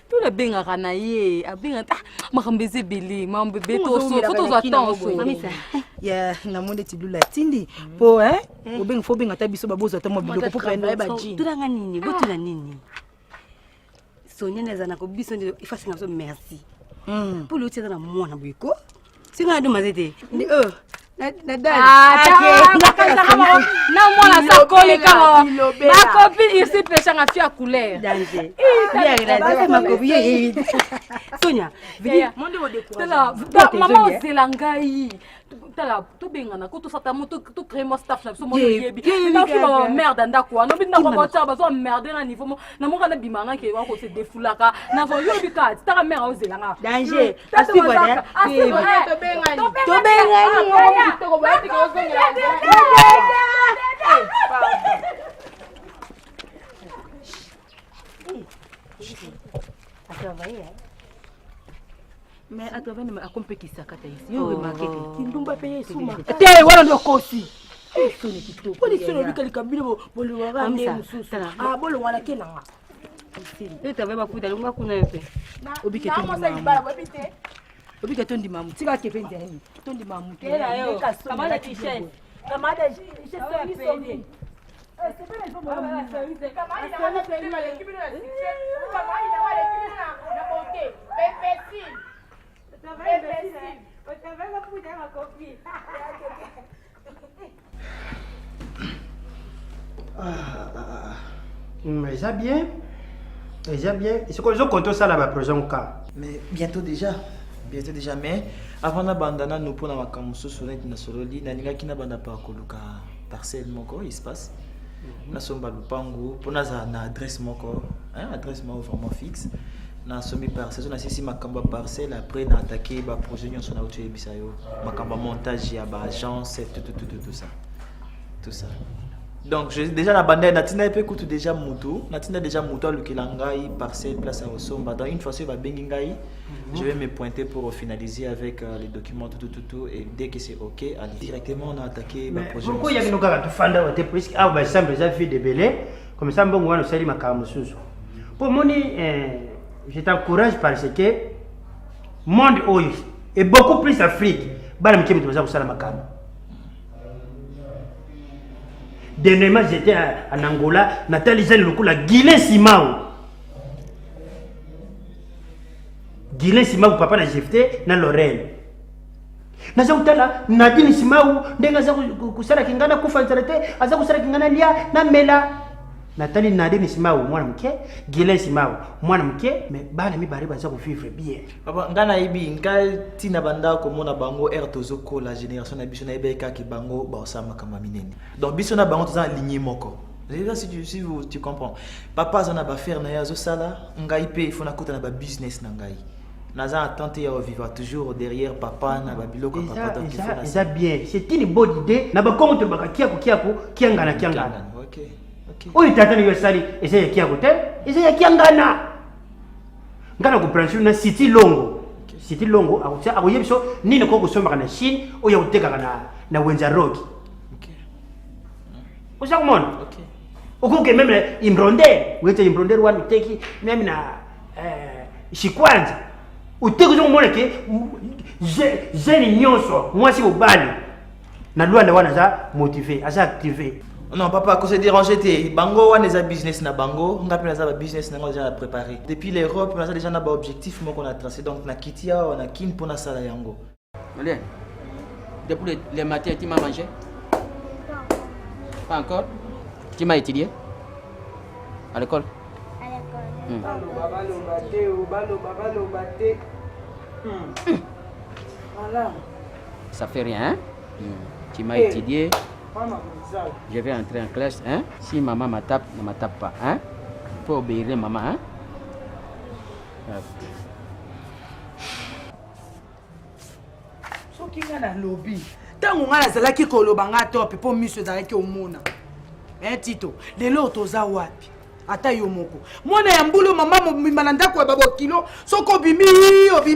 Tout le benga kana ye, abenga makambeze beli, mambebe to so, photo za temps. Ya, na monde tidula tindi. Po obenga fo benga ta biso babozo ta mo biloko po prendre ba jean. Tulanga nini? Botula nini? Sonia nezana ko biso ndio ifasi ngaso merci. Pour le tirer dans moi na buiko. Si on a demandé ni na dali. Na mwana sa koli kama. Ma copine ici pêche nga fia couleur. Danger. Ma copine. Sonia, viens. Monde wo décourager. Maman ozelangai. Tala to bengana ko to sata moto to créer mon staff na so mo yebi. Na ko merde ndako no binda ko bota ba so merde na niveau mo na mo kana bimanga ke wa ko se defulaka na so yo bika ta mère ozelanga. Danger. Asibona. To bengani. To ko ba ti ko so ngira. travailler. Mais à travailler, mais à compter qui ça, Kataïs. Yo, remarquez, tu ne dois pas payer sous ma carte. T'es, voilà le aussi. Police le lui quel cabine bo le wara ne mususu. Ah bo le wala kenanga. Et tu avais pas foutu longa kuna epe. Obi ke to ndima. Obi ke to ndima mu. Tika ke pende ni. To ndima mu. Kela yo. Kamada t-shirt. Kamada t-shirt ni somi. C'est pas les hommes là, c'est kamada na wala pe ni wala kibina na succès. Kamada na wala kibina na bonté. Pépéti. Pépéti. O te va pas foutu ma copie. Mais ça bien. Déjà bien. Et c'est quoi ils ont compté ça là-bas, présent cas. Mais bientôt déjà. Bientôt déjà. Mais avant la bandana, nous prenons la camuso sur la sololi. Naniga qui n'a pas koluka parcelle moko espace. Na somba lupango. Pour na adresse moko. Adresse moko vraiment fixe. Na somi parcelle. On a saisi ma kamba parcelle. Après na attaqué ba projet nyon son auto ebisayo. Ma kamba montage ya ba agence tout ça. Tout ça. Donc déjà la bande natina peut coûter déjà moto natina déjà moto le kilangai parcelle place à Osomba. Donc une fois que va bengingai je vais me pointer pour finaliser avec les documents tout et dès que c'est OK aller directement on a attaqué le projet. Pourquoi il y a nos gars tout fanda ou plus ah bah ça déjà fait de belé comme ça bon on sali makamu susu. Pour moi je t'encourage parce que monde oil est beaucoup plus Afrique bala mkemi tuweza kusala makamu. Dernièrement, j'étais en Angola, Nathalie Zane Lukula, Guilin Simao. Guilin Simao, papa na GFT, na Lorraine. Naza utala, Nadine Simao, ndenga za kusala kingana kufa interete, aza kusala kingana lia, na mela. Nathalie Nadine Simao, mwana mke, Guilin Simao, mwana mke, mais bana mi bari baza vivre bien. Papa, ngana ibi, nka tina banda komona bango ertozoko la génération na biso na ebeka ki bango ba osama kama minene. Donc biso na bango toza aligné moko. Je sais pas si tu comprends. Papa zana ba faire na yazo sala, ngai pe il faut na kota na ba business na ngai. Naza attente ya vivre toujours derrière papa na ba biloko papa donc il faut na ça bien. C'est une bonne idée. Na ba kongo baka kiako kiangana. OK. Oyo tatani yo sali eza ya kiako te, eza ya kiangana. Ngana ko brancher na City Longo. City Longo akoyebiso nini ko kusomba na Chine oyo uteka na Wenza Rock. OK. Osa kumona? OK. Ukuke meme Imronde, wete Imronde wanu uteki meme na Shikwanza. Uteki zo kumona ke jeune nyonso mwasi obali. Na Luanda wana za motiver, aza activer. Non papa, quand c'est dérangé t'es bango on a business na bango, on a plein de business na déjà préparé. Depuis l'Europe, on a déjà un objectif qu'on a tracé donc na kitia on a kin pour na sala yango. Malien. Depuis le matin tu m'as mangé? Pas encore? Tu m'as étudié? À l'école? À l'école. Voilà. Ça fait rien, hein? Tu m'as étudié. Je vais entrer en classe, hein? Si maman me tape, ne me tape pas, hein? Il faut obéir maman, hein? Soki nga na lobby. Tango nga nazalaki koloba nga topi po miso ezalaki omona. Tito, lelo toza wapi? Ata yo moko. Mwana ya mbulu mama mobimba na ndako ya babo kilo, soko obimi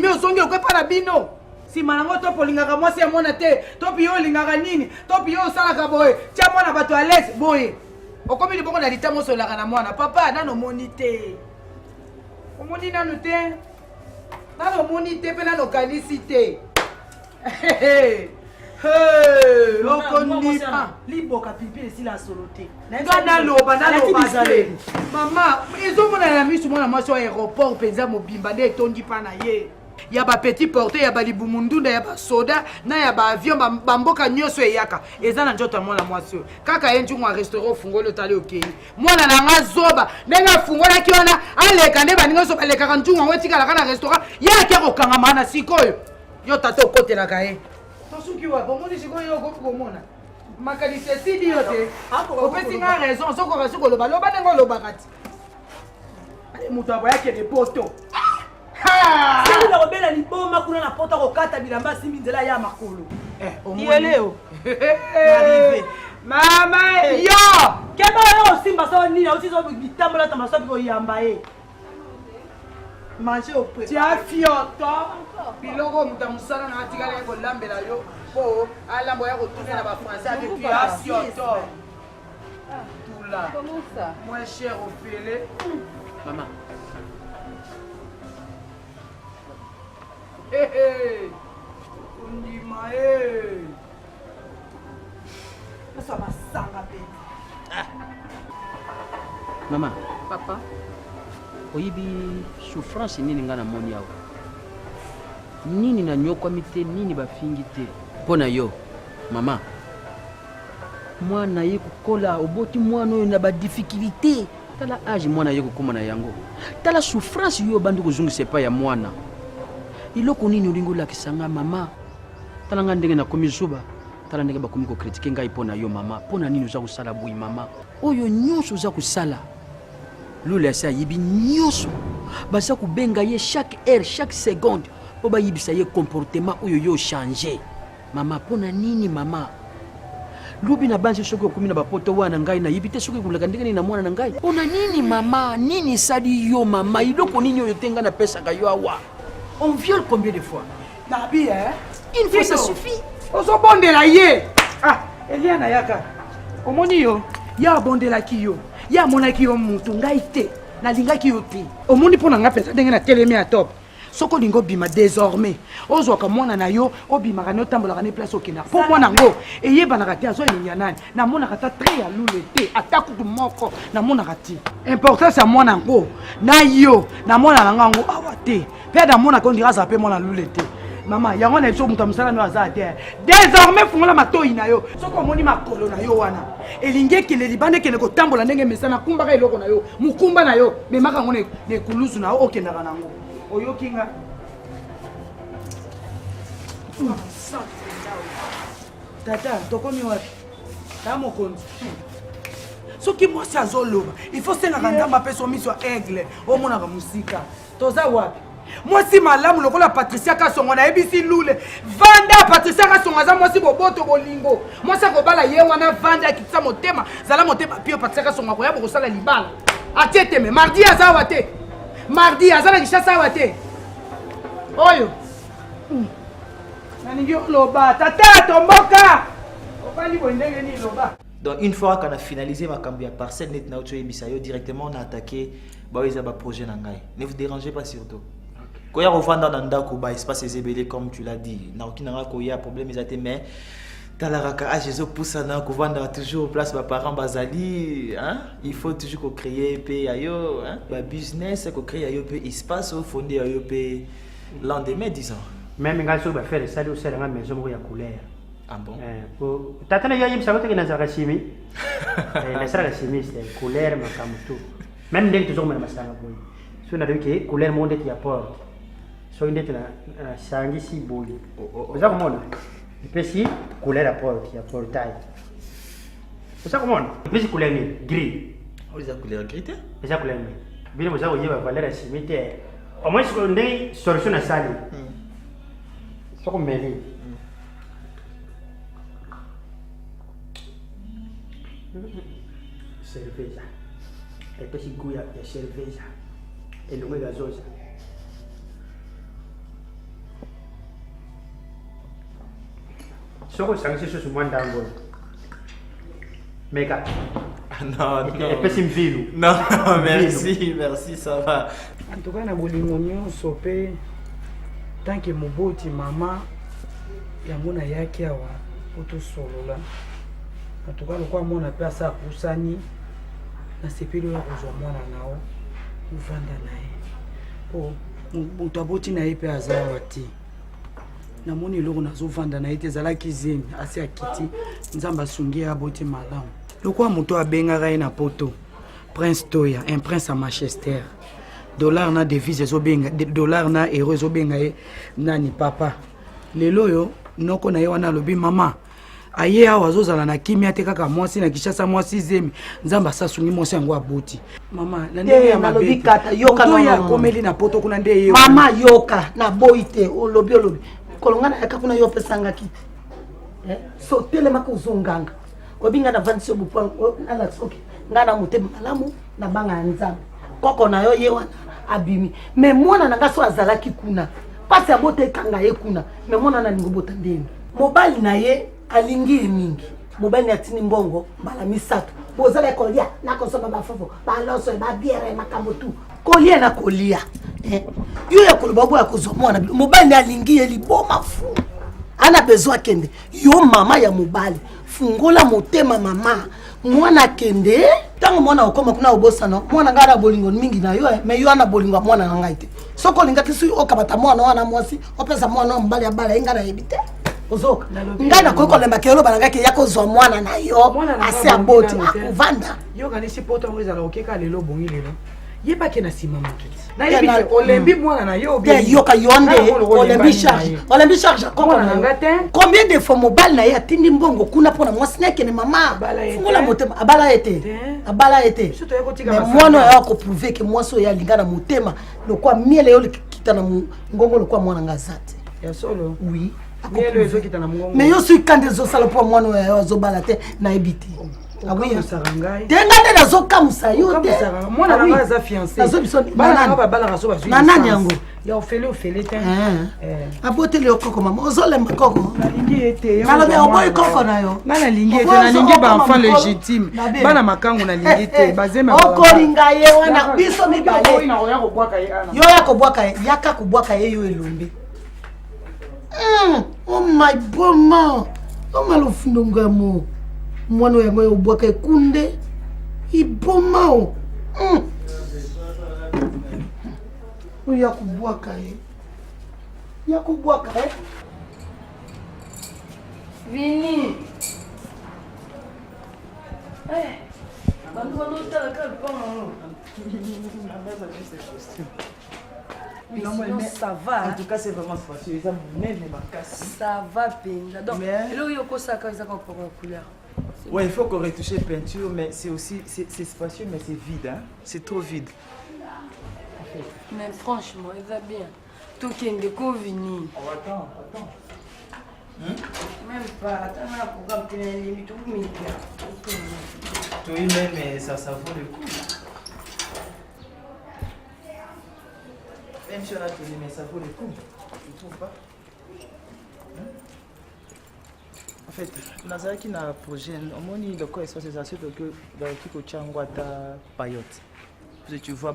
ozongi okwepa na bino. Si manango topo lingaka mwasi ya mwana te, topi yo lingaka nini, topi yo osalaka boye, tia mwana bato alese boye. Okomi libongo na lita mosolaka na mwana, papa nano moni te. Omoni nano te. Nano moni te pe nano kanisi te. Okondima. Liboka pipi esila solo te. Naloba te. Mama, ezomona na misu mwana mwasi wa aéroport penza mobimba nde etondi pa na ye. Ya ba petit porteur ya ba libumundunda ya ba soda na ya ba avion ba mboka nyonso eyaka eza na njoto mwana mwasi kaka yenju mwa restaurant fungolo tali okei mwana na nga zoba ndenga fungola ki wana aleka nde baninga so baleka njunga wetika la kana restaurant ya ke kokanga mana sikoyo yo tato kotela kae tosuki wa bomoni sikoyo yo komona makalise sidi yote opesi nga raison soko rasiko loba loba nengo loba kati ale mutu abo yake de posto Sali na obela liboma kuna na pota kokata bilamba simbi nzela ya makolo. Yeleo. Mama yo, keba yo simba so nini usizo bitambola tamaso biko yamba Manger au pré. Tia fioto. Biloko muta musala na atikala ko lambela yo. Po alambo ya ko tourner na ba français avec tia fioto. Tout là. Comment ça? Moins cher au félé. Maman. Hé hé. Undima hé. Ça va s'engager. Maman. Papa. Oyibi souffrance nini nga na moni awa. Nini na nyokwami te, nini bafingi te. Mpona yo, mama. Mwana ye kokola oboti mwana oyo na badifficulté. Tala age mwana ye kokoma na yango. Tala souffrance yo bandi kozongisa epai ya mwana. Iloko nini olingi olakisanga mama. Tala nga ndenge nakomi zuba. Tala ndenge bakomi kokritike ngai mpona yo mama. Mpona nini oza kosala boyi mama. Oyo nyonso oza kosala. Lula sa yibi nyonso. Baza kubenga ye chaque heure, chaque seconde. Po ba yibisa ye comportement oyo yo changer. Mama mpona nini mama. Lubi na banzi soki okumi na bapoto wana ngai na yibite soki kulaka ndenge na mwana na ngai. Mpona nini mama? Nini sali yo mama? Iloko nini oyo tenga na pesa ka yo awa? On viole combien de fois? Nabi hein? Une fois ça suffit. Ozo bondela ye. Ah, Eliana yaka. Omoni yo, ya bondela ki yo. Ya monaki yo mutu ngai te. Na lingaki yo te. Omoni pona nga pesa ndenge na telemi a top. Soko lingo bima désormais. Ozo ka mwana na yo, obima ka no tambola ka ne place okena. Po mwana ngo, eyeba na kati azo elinya nani. Na mona ka ta très ya lule te. Ataku du moko na mona ka ti. Importance ya mwana ngo. Na yo, na mona nga ngo awate. Pe da mona ko ndira za pe mona lule te. Mama, yango na biso mutu musala no azate. Désormais fungola matoyi na yo. Soko moni makolo na yo wana. Elinge kele libande kele ko tambola ndenge mesana kumba ka eloko na yo. Mukumba na yo. Memaka ngone ne kuluzu na yo okendaka nango. Oyokinga. Tata, tokomi wapi? Tamo konzi. Soki mwasi azoloba, il faut senga kandamba pe so miso aigle. Omona ka musika. Toza wapi? Mwasi malamu lokola Patricia Kasongo na ebisi lule. Vanda Patricia Kasongo za mwasi boboto bolingo. Mwasi ko bala ye wana vanda kitsa motema. Zala motema pio Patricia Kasongo ko yabo ko sala libala. Atete me mardi azawa te. Mardi azala kishasa wate. Oyo. Nani ndio loba tata tomboka. Opali bondenge ni loba. Donc une fois qu'on a finalisé ma cambia parcelle net na ocho ebisayo directement on a attaqué ba weza ba projet na ngai. Ne vous dérangez pas surtout. Quand il y a revendre dans ndako ba espace ezebele comme tu l'as dit. Na okina nga ko ya problème ezate mais talaraka a Jésus poussa na ko vendre toujours place ba parents bazali hein. Il faut toujours créer pe ayo hein. Ba business ko créer ayo pe espace au fondé ayo pe lendemain disons. Même ngai so ba faire ça au sera maison mo ya couleur. Ah bon? Tata na yim sabato ke na zaka chimi. Na sera chimi c'est couleur makamutu. Même dès que toujours na masanga boy. So na doki couleur monde qui apporte. So inde na sangi si boy. Oza komona. Epesi couleur apporte ya portail. Oza komona. Epesi couleur ni gris. Oza couleur gris te? Oza couleur ni. Bino oza oyeba valeur chimi te. Au moins ce ndenge solution na sali. So ko meli. Cerveja. Epesi guya ya cerveja. Elungu gazoza. Soko sangi susu mwanda ngolo. Mega. Non, non. Epesi mvilu. Non, merci, merci, ça va. En tout cas, na bolingo nyonso pe tant que moboti mama yango na yaki awa oto solola. En tout cas, lokwa mona pe asa kusani na sepelo ya kozwa mwana nao uvanda naye. Po mutu aboti na ye pe azawa te. Namoni eloko nazovanda na ye te ezalaki zemi asi akiti nzambe asungi ye aboti malamu. Lokwa mutu abengaka ye na poto Prince Toya, un prince à Manchester. Dollar na devise ezobenga, dollar na euro ezobenga ye nani papa. Lelo yo noko na ye wana lobi mama. Aye awa azozala na kimia te kaka mwasi na Kishasa mwasi zemi nzamba sasungi mwasi yango aboti. Mama na ndenge ya malobi kata yoka no ya komeli na poto kuna nde ye. Mama yoka na boite olobi. Kolongana yakakuna yo pesanga kiti. So telema ko zonganga. Obinga na vansi bupang ala soki. Ngana mutema malamu na banga nzambe. Koko na yo ye wana abimi mais mwana nanga so azalaki kuna pasi abotekanga ye kuna mais mwana nalingi obota ndenge mobali na ye alingi ye mingi mobali atini mbongo bala misato bozala kolia nakosomba bafofo baloso babiere makambo tu kolia na kolia yo ya koloba bo ya kozwa mwana mobali alingi ye liboma fu ana besoin kende yo mama ya mobali fungola motema mama mwana kende tango mwana okoma kuna obosana mwana ngara bolingo mingi na yo me yo ana bolingo mwana na ngai te soko linga kisu okabata mwana wana mwasi opesa mwana mbali ya bala ingana yebite ozoka ngana koko lemba kelo balanga ke yako zwa mwana na yo asi aboti akuvanda yo kanisi poto ngweza na okeka lelo bongi lelo yeba ke na sima makiti na yebi olembi mwana na yo bien yo ka yonde olembi charge koko na ngate combien de fois mobile na ye atindi mbongo kuna pona mwasi neke ne mama fungola motema abala ete mais mwana ya ko prouver que mwasi ya lingana motema lokwa miele yo kita na ngongo lokwa mwana ngazate ya solo oui miele ezo kita na ngongo mais yo suis quand des osala po mwana ya zobala te na ebiti awi sarangai tenga te nazo kamusa yo te mwana na baza fiancé nazo biso bana na bala raso ba na nani yango ya ofele te abote le koko mama ozolemba koko nalingi ete nalobi oboyi koko na yo nalingi ete nalingi ba enfant légitime bana makangu nalingi te bazema okolinga ye wana biso mibale yo ya kobwaka ye yaka kobwaka ye yo elombe oh my boma oh malofundo ngamo mwana yango ya obwaka ekunde ibomao oyo ya kubwaka Vini bantu banotala kaka lupango Non, ça va. En tout cas, c'est vraiment spacieux. Ça va, Pinda. Donc, là où il y a ça, ils ont pas couleur. Ouais, il faut qu'on retouche la peinture, mais c'est aussi c'est spacieux, mais c'est vide. Hein? C'est trop vide. Mais franchement, il va bien. Tout qui est déco Vini. Oh, attends. Même pas. Attends, on a un programme qui est limite. Oui, mais ça vaut le coup. Même si on a tourné, mais ça vaut le coup. Tu ne trouves pas? En fait, Nazaraki na projet, on m'a dit de quoi est-ce que c'est ça, c'est que dans le truc au Tchangwata payotte. Parce que tu vois,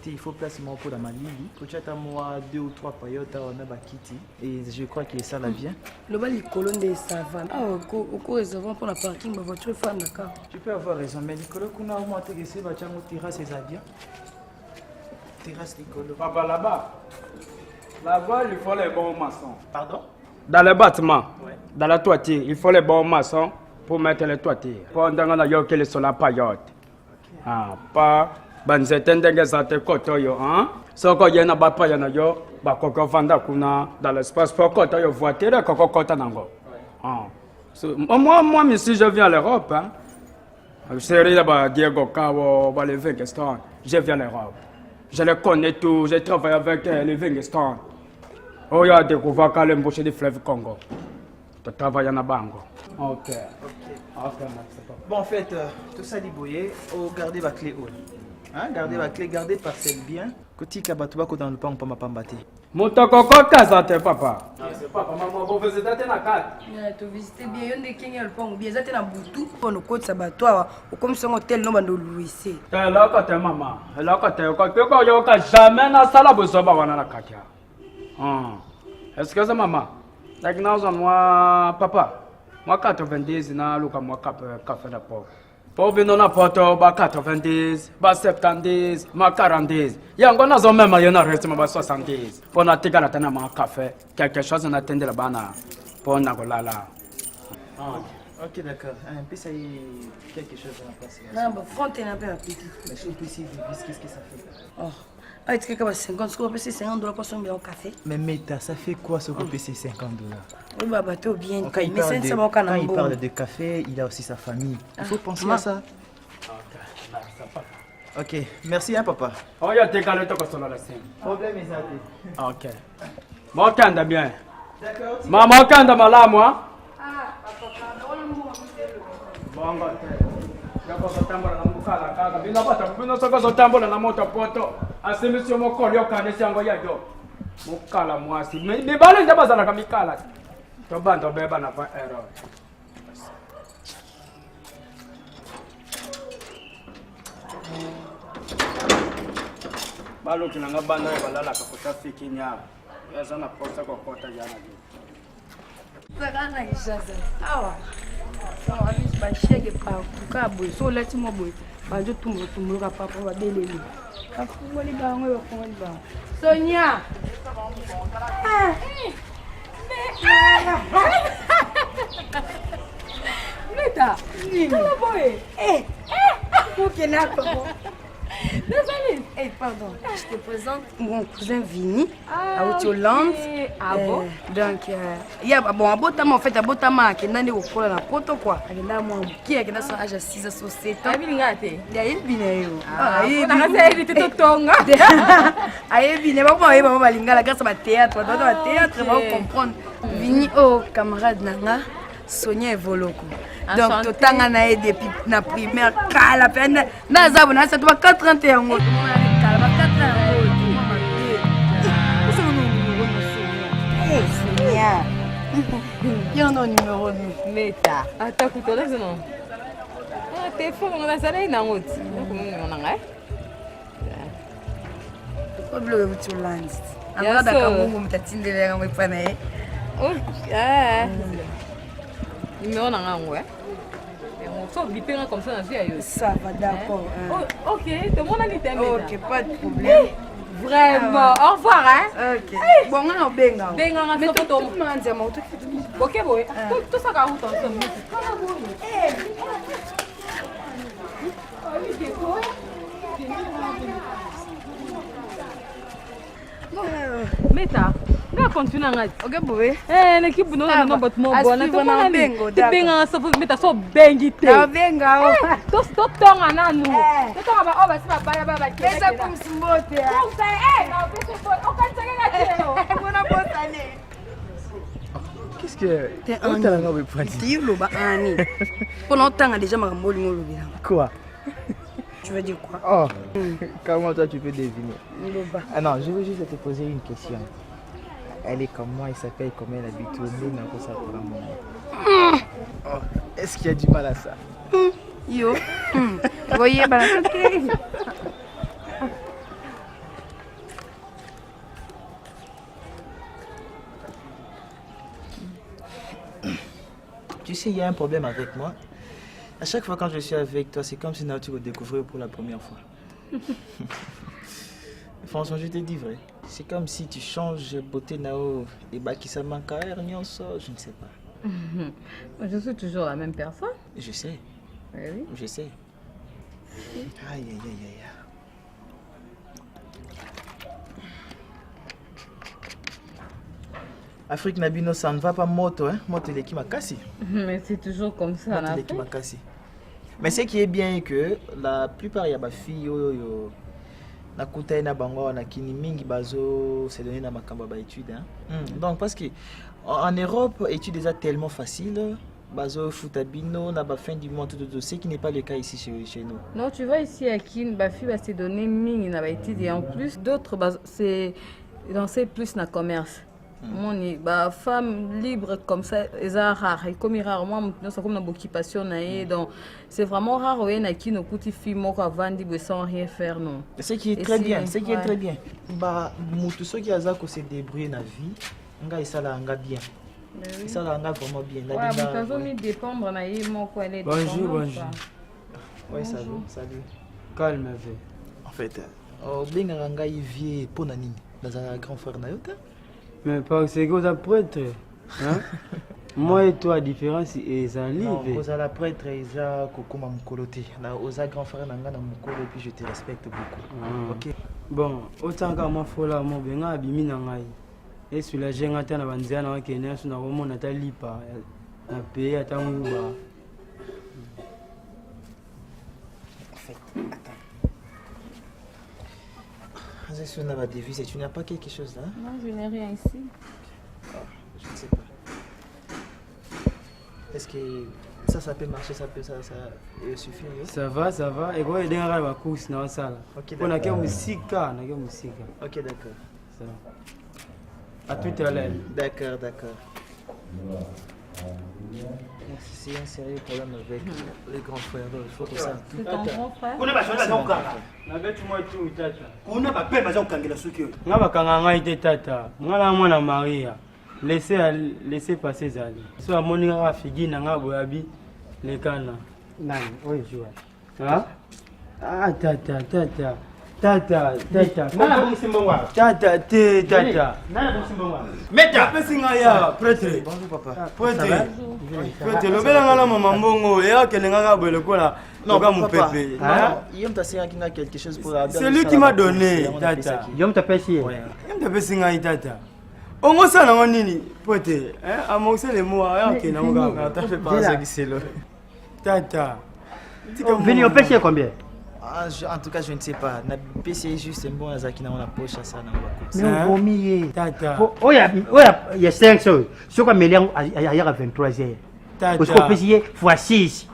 il faut placer mon pot dans ma ligne. Quand tu as moi 2 ou 3 payottes, on a bakiti. Et je crois que ça la vient. Le bal est colonne des savanes. Ah, au cours réservant pour la parking, ma voiture est fan d'accord. Tu peux avoir raison, mais Nicolas, qu'on a au moins intéressé, va tu as terrasse et ça vient. Terrasse Nicolas. Papa, là-bas, il faut les bons maçons. Pardon? Dans le bâtiment, dans la toiture, il faut les bons maçons pour mettre les toitures. Pendant qu'on a eu que les sols payotte. Ah, pas. Ben c'était des santé koto yo hein so ko yena ba pa yana yo ba koko vanda kuna dans l'espace pour koto yo voiture koko kota nango ah so moi si je viens à l'Europe hein série là-bas Diego Cabo ba les Vingeston je viens à l'Europe je les connais tous j'ai travaillé avec les Vingeston oh ya découvert quand l'embauché du fleuve Congo tu travailles en bango ok bon en fait tout ça liboyé au garder la clé haut. Hein, gardez la clé, gardez parcelle bien. Côté Kabatuba, dans le pan, pas m'abattre. Motokoko kazate papa. C'est papa, maman, vous visitez na carte. Tu visites bien, on est Kenya le pan, bien ça na butu. On côte sabatoire, ou comme son hôtel non bando Louis. Là côté maman, là côté ko yo ka jamais na sala bozo ba wana na kakia. Est-ce que ça maman? Like now moi papa. Moi 90 na luka moi café na pauvre. Pour venir na poto ba 90, ba 70, ma 40. Yango na zo même y en a reste ma 70. Pour na tika na tena ma café, quelque chose na tendre la bana. Pour na ko lala. Ok d'accord. Un peu ça y est quelque chose à la place. Non, bah front est un peu petit. Mais je peux essayer qu'est-ce que ça fait? Oh. Ah, tu sais 50, ce qu'on peut c'est $50 pour son café. Mais Meta, ça fait quoi ce qu'on peut c'est $50? Oui, bah, t'es bien. Quand il parle de café, il a aussi sa famille. Il faut penser à ça. Ok, merci hein papa. Oh, ya te calé to ko la scène. Problème est ça. Ok. Moi kanda bien. D'accord. Maman kanda mala moi. Ah, papa, on a Bongo. Ya ko tambara na mosala kaka bino bato bino soki ozotambola na moto poto asemisi yo mokolo yokanisi yango ya yo mokala mwasi mibale nde bazalaka mikala te tobanda obeba na va erreur baloki nanga bana oyo balalaka kota fiki nyaba aza na posa kokota jana zakana kishaza awa sawa biso bashege pakuka boye so olati mwa boye bazotumbulotumbuloka papa babeleli bafungoli bango oyo bafungoli bango sonia meta tala boye okenakoko désolé. Pardon. Je te présente mon cousin Vini, à Hollande. Ah bon? Donc, il y a bon, abotama en fait, abotama qui n'a pas de la poto quoi. Il y a moi qui a son âge à 6 à 7 ans. Il y a une binayo. Ah, il y a une tout tonga. Ah, il y a pas moi, maman balinga la grâce à théâtre, dans le théâtre, on va comprendre. Vini oh camarade nanga, Sonia et Voloko. Donc totanga na ye depuis na primaire kala pende na zabu na setu ba 4 ans yango kala ba 4 ans Sonia yo no numéro meta ata kutola zino téléphone on va sala ina ngoti ko na ngai ko bloque vous Hollande anga da kamungu mtatindele yango ipana ye numéro na ngai so bipéra comme ça na vie ayo ça va d'accord OK tout le monde a dit OK pas de problème vraiment au revoir hein OK bon on benga mais tout tout manza mo tout OK boy tout ça ka route ensemble Meta, nga continue ngati. OK boy. L'équipe no na bot mo bona to na bengo. Benga so meta so bengi te. Na benga. To tonga nanu. To tonga ba oba siba baya baba. Pesa kumsimbote. Kumsa na pesa boy. Okantanga ngati. Bona botane. Qu'est-ce que t'es un t'es loba ani. Pendant temps déjà makambo lingo lobela. Quoi? Tu veux dire quoi? Oh, comment toi tu peux deviner? Ah non, je veux juste te poser une question. Elle est comme moi, elle s'appelle comment elle habite au Nîmes, à cause de ça. Est-ce qu'il y a du mal à ça? Yo. Voyez, bah, Tu sais, il y a un problème avec moi. À chaque fois quand je suis avec toi, c'est comme si tu me découvrais pour la première fois. Franchement, je te dis vrai. C'est comme si tu changes beauté nao et bah qui ça manque à je ne sais pas. Je suis toujours la même personne. Je sais. Oui. Je sais. Aïe aïe aïe aïe. Afrique Nabino, ça ne va pas moto, hein? Moto l'équipe m'a cassé. Mais c'est toujours comme ça. Moto l'équipe m'a cassé. Mais ce qui est bien est que la plupart y a des filles na kuta na bango na kini mingi bazo se donner na makamba ba étude hein. Donc parce que en Europe études déjà tellement facile bazo futabino na ba fin du mois tout ce qui n'est pas le cas ici chez nous. Non, tu vois ici à Kin ba fille va se donner mingi na ba étude et en plus d'autres c'est lancer plus na commerce. Moni ba femme libre comme ça est rare et comme rarement ça comme dans occupation donc c'est vraiment rare ouais na qui no kuti fille moko vandi sans rien faire non. Ce qui est très bien, ce qui est très bien. Ba mutu so qui aza ko se débrouiller na vie nga isala nga bien. Ça là nga vraiment bien. Ouais, mais ça zomi dépendre na yi moko elle est. Bonjour. Ouais, salut. Calme-toi. En fait, benga nga vie pour na nini dans un grand frère na yota. Mais parce que vous êtes prêtre, hein? Moi et toi, la différence est ça livre. Non, vous êtes la prêtre et ça kokoma mukoloté. Na oza grand frère nanga na mukolo et puis je te respecte beaucoup. OK. Bon, autant que moi fola mo benga abimi na ngai. Et sur la jenga ta na banzia na kenya sur na romo na ta lipa. Na paye ata nguba. En fait, attends. Tu n'as pas de devise, tu n'as pas quelque chose là? Non, je n'ai rien ici. Oh, je ne sais pas. Est-ce que ça peut marcher, ça suffit? Ça va. Et quoi, il y a des courses dans la salle. On a qu'un musique. Ok, d'accord. Ça va. À tout à l'heure. D'accord. C'est un sérieux problème avec les grands frères. Il faut que ça. C'est ton grand frère? On a pas choisi donc. On a pas peur maison kangela suki. Nga bakanga ngai te tata. Nga la mwana Maria. Laissez passer zali. So amoni nga figi na nga boyabi lekana. Nani? Oye jua. Ha? Ah tata. Tata. Nana kumsimbongwa. Tata. Nana kumsimbongwa. Meta. Pesi nga ya prêtre. Bonjour papa. Prêtre lobela nga la mama mbongo ya kelenga nga boye lokola. Non, papa. Yom t'a signé quelque chose pour la. C'est lui qui m'a donné, tata. Yom t'a pêché. Yom t'a pêché nga tata. On ça na nini pote hein amongse les mots ya ke na nga t'as fait pas ça qui c'est là. Tata. Venu au pêcher combien? En tout cas, je ne sais pas. Na PC juste un bon azaki na la poche ça na Mais on vomi tata. Oh il y a 5 choses. Ce qu'on met là il y a 23h. Tata. Parce qu'on pêcher fois 6.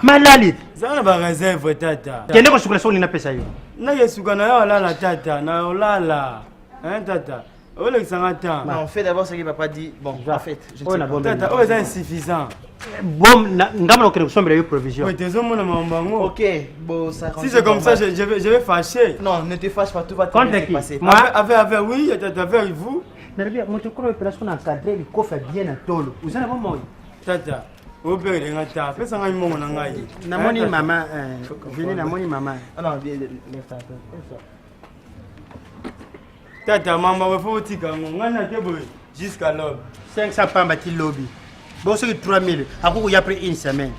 Malali. Ça na ba réserve tata. Kende ko sukula soli na pesa yo. Na yesuka na yo la tata, na yo la. Hein tata. Oh le sangata. Non, on fait d'abord ce que papa dit. Bon, en fait, je ne sais pas. Tata, oh c'est insuffisant. Bon, ngama na kene sombre yo provision. Oui, t'es mon mambango. OK, bon ça. Si c'est comme ça, je vais fâcher. Non, ne te fâche pas, tout va bien se passer. Moi avec oui, avec vous. Narbia, mon te crois place qu'on a encadré le coffre bien à tolo. Vous en avez moi. Tata. Obe le ngata, pesa ngai mongo na ngai. Na moni mama, vini na moni mama. Ah non, bien tata. Tata mama we faut tika ngana te boy jusqu'à l'aube. 500 pamba ti lobby. Bon c'est 3000. Ako ya après une semaine.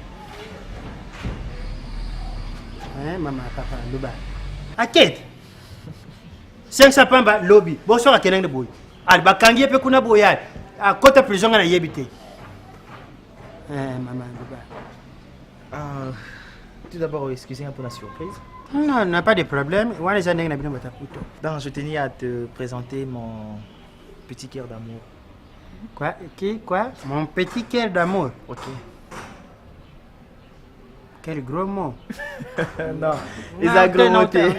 Mama papa loba. Aket. 500 pamba lobby. Bon so ka kenang de boy. Al bakangi pe kuna boya. A côté prison na yebité. Maman, tout d'abord, excusez-moi pour la surprise. Non, n'a pas de problème. Donc, je tenais à te présenter mon petit cœur d'amour. Quoi? Quoi? Mon petit cœur d'amour? Ok. Quel gros mot. Non, les aggromotés.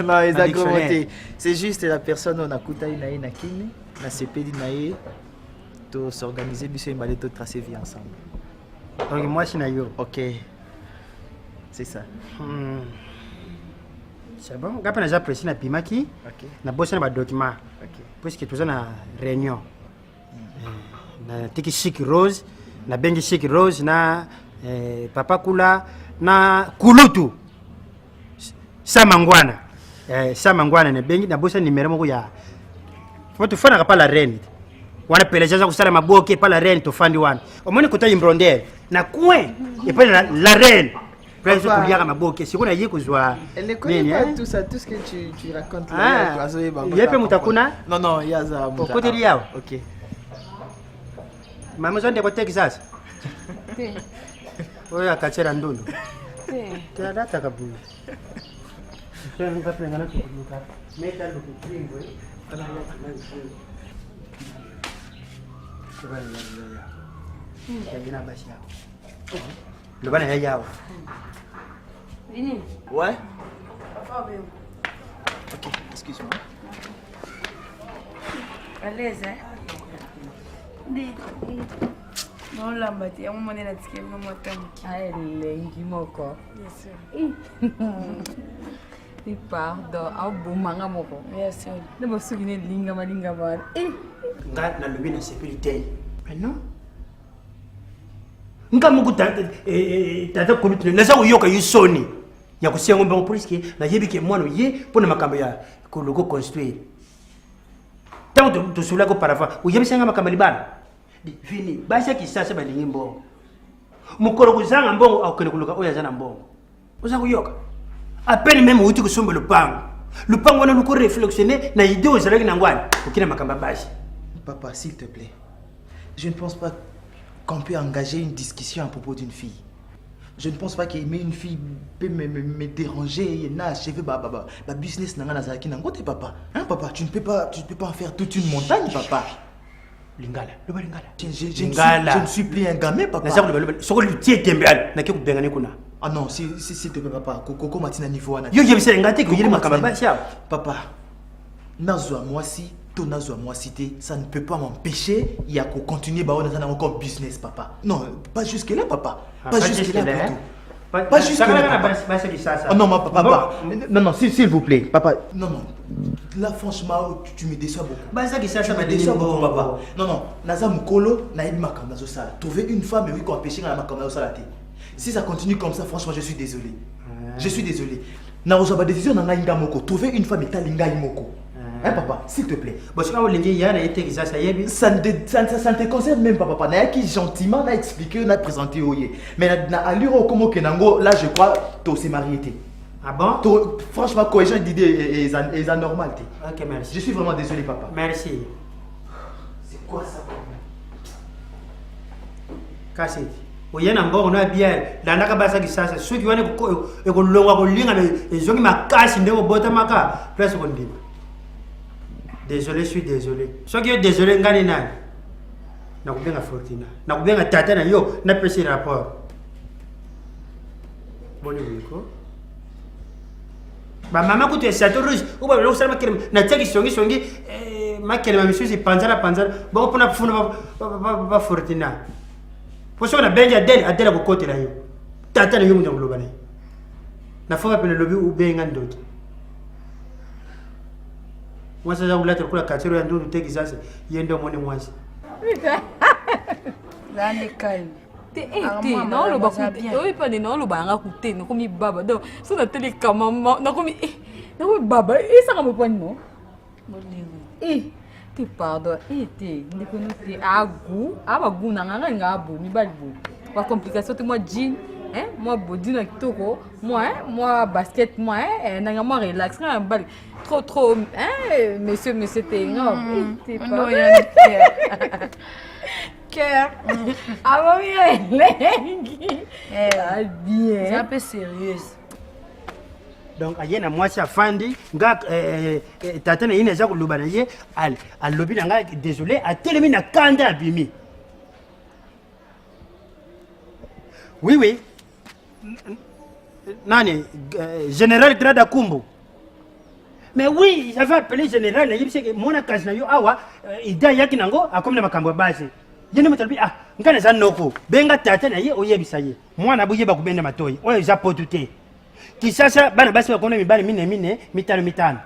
Non, les aggromotés. C'est juste la personne on a coupé na kini, na sepedi nae. S'organiser, puis on va tracer vie ensemble. Donc moi c'est nayo. Ok. C'est ça. C'est bon. Quand on a déjà précisé na pimaki, na bossa na document. Ok. Puisque tout ça na réunion. Na tiki chic rose, na bengi chic rose, na papa kula, na kulutu. Samangwana. Samangwana na bengi na bossa numéro moko ya. Faut tu fana pas la reine. Wana pelejaza kusala maboke pa la reine to fandi wana omoni kota imbronde na kwe et pas la reine presque kuliaka maboke siko na yiko zwa elle ne connaît pas tout ça, tout ce que tu racontes là. Yepe mutakuna non yaza mutakuna côté liao. OK. Mama zonde ko Texas oya kachera ndondo te data kabu sasa ngapenda na kukuruka meta lokutringo Le ban est là. Vini. Ouais. Ok, excuse-moi. À l'aise, hein? Non, là, il y a un moment où il y a pardon, au bout manga moko. Bien sûr. Ne me souviens linga malinga ba. Ngat na lobi na sécurité. Mais non. Nga muku tata kulutu na za uyoka yisoni. Ya kusenga ngombe police na yebike mwana ye pona makambo ya kulugo construire. Tanto to sula ko parafa. Uyebisanga makambo libana. Fini. Basha kisasa balingi mbongo. Mukoro kuzanga mbongo au kene kuluka oya zana mbongo. Uza kuyoka. À peine même où tu que sommes le pain. Le pain, on a encore réflexionné, na idée aux règles n'angwan. Aucune macambabache. Papa, s'il te plaît, je ne pense pas qu'on peut engager une discussion à propos d'une fille. Je ne pense pas qu'aimer une fille peut me déranger. Na, je veux ba business n'anga nazaki n'angote papa. Hein papa, tu ne peux pas en faire toute une montagne papa. Lingala, loba lingala. Je ne suis plus un gamin, papa. Ah non, s'il te plaît, papa. Coco matina niveau ana. Papa. Nazwa moi si, ton nazwa moi cité, ça ne peut pas m'empêcher. Il y a qu'à continuer dans encore business, papa. Non, pas jusque là, papa. Pas jusque là, pas jusque là. Non, papa. Non, s'il vous plaît, papa. Non. Là, franchement, tu me déçois beaucoup. Ça me déçoit beaucoup, papa. Non. Naza Mukolo, naïd makam nazo sala. Trouver une femme, oui, qu'on empêche dans la makam nazo sala. Si ça continue comme ça, franchement, je suis désolé. Je suis désolé. Nazo ba décision na inga moko. Trouver une femme et talinga moko. Hein, papa, s'il te plaît. Ça ne te concerne même pas, papa. N'a qui gentiment n'a expliqué, n'a présenté au yé. Mais na allure comme Kenango, là je crois, tu c'est marié. Ah bon? Franchement, cohésion d'idées est anormal. Ok, merci. Je suis vraiment désolé, papa. Merci. C'est quoi ça? Cassé. Oyena mbongo na bien la ndaka basa kisasa soki wane ekolongwa kolinga ezongi makasi ndeko bota maka place kondima. Désolé, je suis désolé. Ce qui est désolé, ngani nani. Nakubenga Fortina. Nakubenga tata na yo na pesi rapport. Boni wiko. Ba mama kutu esato rouge. Uba lo sala makere na tsaki songi makere mamisuzi panzala. Boko pona kufuna ba Fortina. Poso na benja adela ko kote la yo. Tata na yo munyo loba na. Na foka pele lobi ubenga ndoki. Moi, je vais vous dire que la carte est en train de se faire. Il y a un peu de moins. Là, on est calme. Non, le bac oui pas de non le bac à côté non comme baba donc sur la télé comme non comme baba et ça comme point non tu pardon tu ne connais pas agu nanga ngabo mi balbo pas complication tout moi jean moi body na kitoko moi basket moi nanga moi relax quand bal trop monsieur t'es non t'es pas cœur. Ah oui, bien. C'est un peu sérieuse. Donc ayena mwasi afandi nga tata na yine za kuluba na ye al lobi na nga désolé atelemi na kanda abimi. Oui. Nani général Grada Kumbu. Mais oui, j'avais appelé général, il dit que mon occasion yo awa ida yaki nango akomna makambo base. Yene mutalbi ngane za noko. Benga tata na ye oyebisa ye. Mwana buyeba kubenda matoyi. Oyo za potute. Kisasa bana basi bakona mibali mine mitano.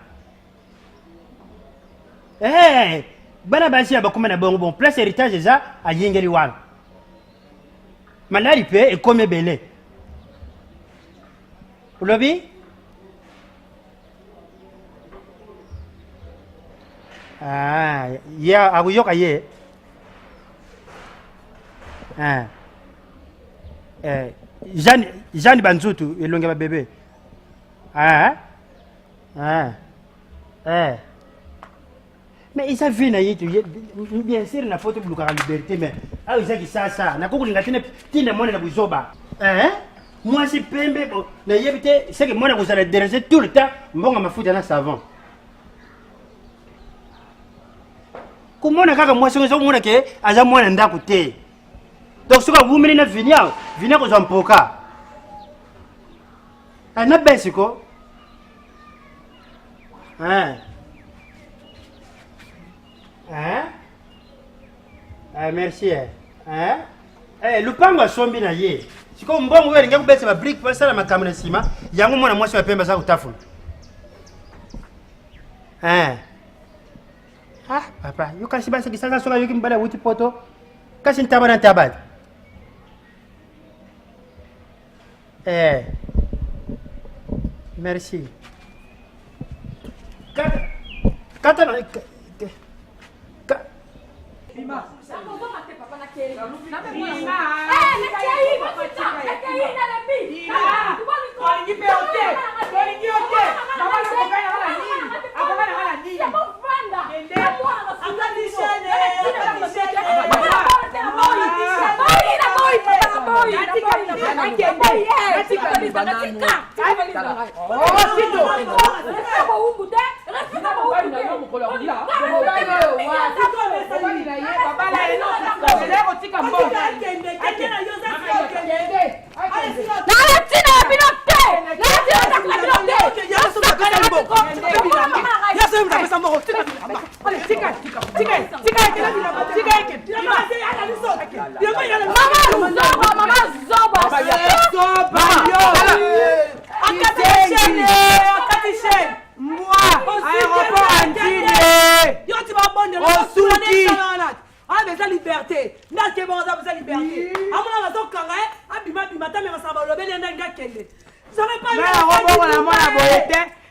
Bana basi abakoma na bon place héritage za ayingeli wana. Malari pe ekome belé. Ulobi? Ya abuyoka ye. Jeanne Banzutu elonge ba bébé. Mais il s'est vu na yitu bien sûr na photo buluka la liberté mais ils qui ça na kokulinga tina mwana na buzoba. Moi c'est pembe na yebite c'est que mwana vous allez déranger tout le temps mbonga mafuta na savon. Kumona kaka mwasi ngo mwana ke aza mwana ndako te. Donc soka vumeli na vinia ko zampoka. Ana besiko. Merci. Lupango sombi na ye. Siko mbongo wewe ngeke kubesa ba brick pa sala makamera sima. Yango mwana mwasi wa pemba za kutafuna. Papa, yo kasi basa kisanga soka yo kimbala wuti poto. Kasi ntabana tabati. Merci. Kata na Lima.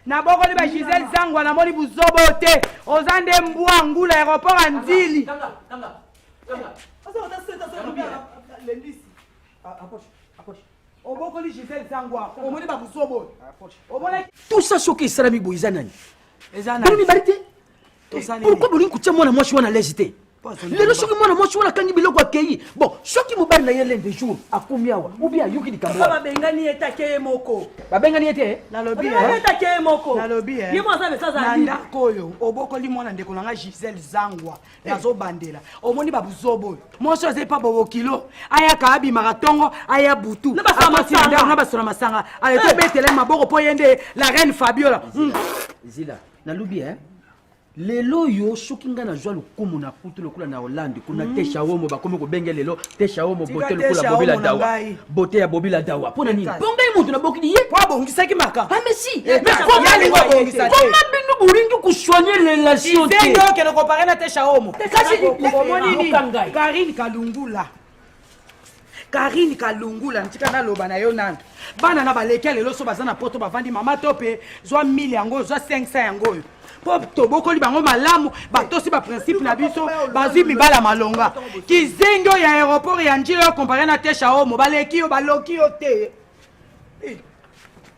nabokoli ba Gisèle Zangwa namoni buzobo te ozande mbwa ngula aéroport andili obokoli Gisèle Zangwa omoni ba buzobo obona tout ça soki esalami boye eza nani bino mibali te pourquoi bolingi kotia mwana mwasi wana lese te lelo soki mwana mwasi wana akangi biloko akei bon soki mobali na ye l'un des jours akomi awa obi ayoki likambo babengani ye take ye moko babengani ye te nalobi take ye moko nalobi ye mo aza mesaza na ndako oyo obokoli mwana ndeko nanga Gisèle Zangwa nazobandela omoni babuzobo mwasi aza epa bobokilo ayaka abimaka ntongo aya butu na basona masanga alete betele maboko mpo ye nde la reine Fabiola zila nalobi lelo yo soki nga nazwa lokumu na kutu lokola na Hollande kuna tesha womo bakomi kobenge lelo tesha womo bote lokola bobila dawa bote ya bobila dawa mpona nini bongai moto na bokili ye po abongisaki maka amesi koma bino bolingi kosoigne relation te okende kopare na tesha womo omoni nini Karine Kalungula ntika naloba na yo nando bana na baleki lelo so baza na poto bavandi mama to pe zwa 1000 yango zwa 500 yango oyo po tobokoli bango malamu batosi baprincipe na biso bazwi mibala malonga kizengi oyo ya aéroport ya njila yo kompare na tesha omo baleki yo baloki yo te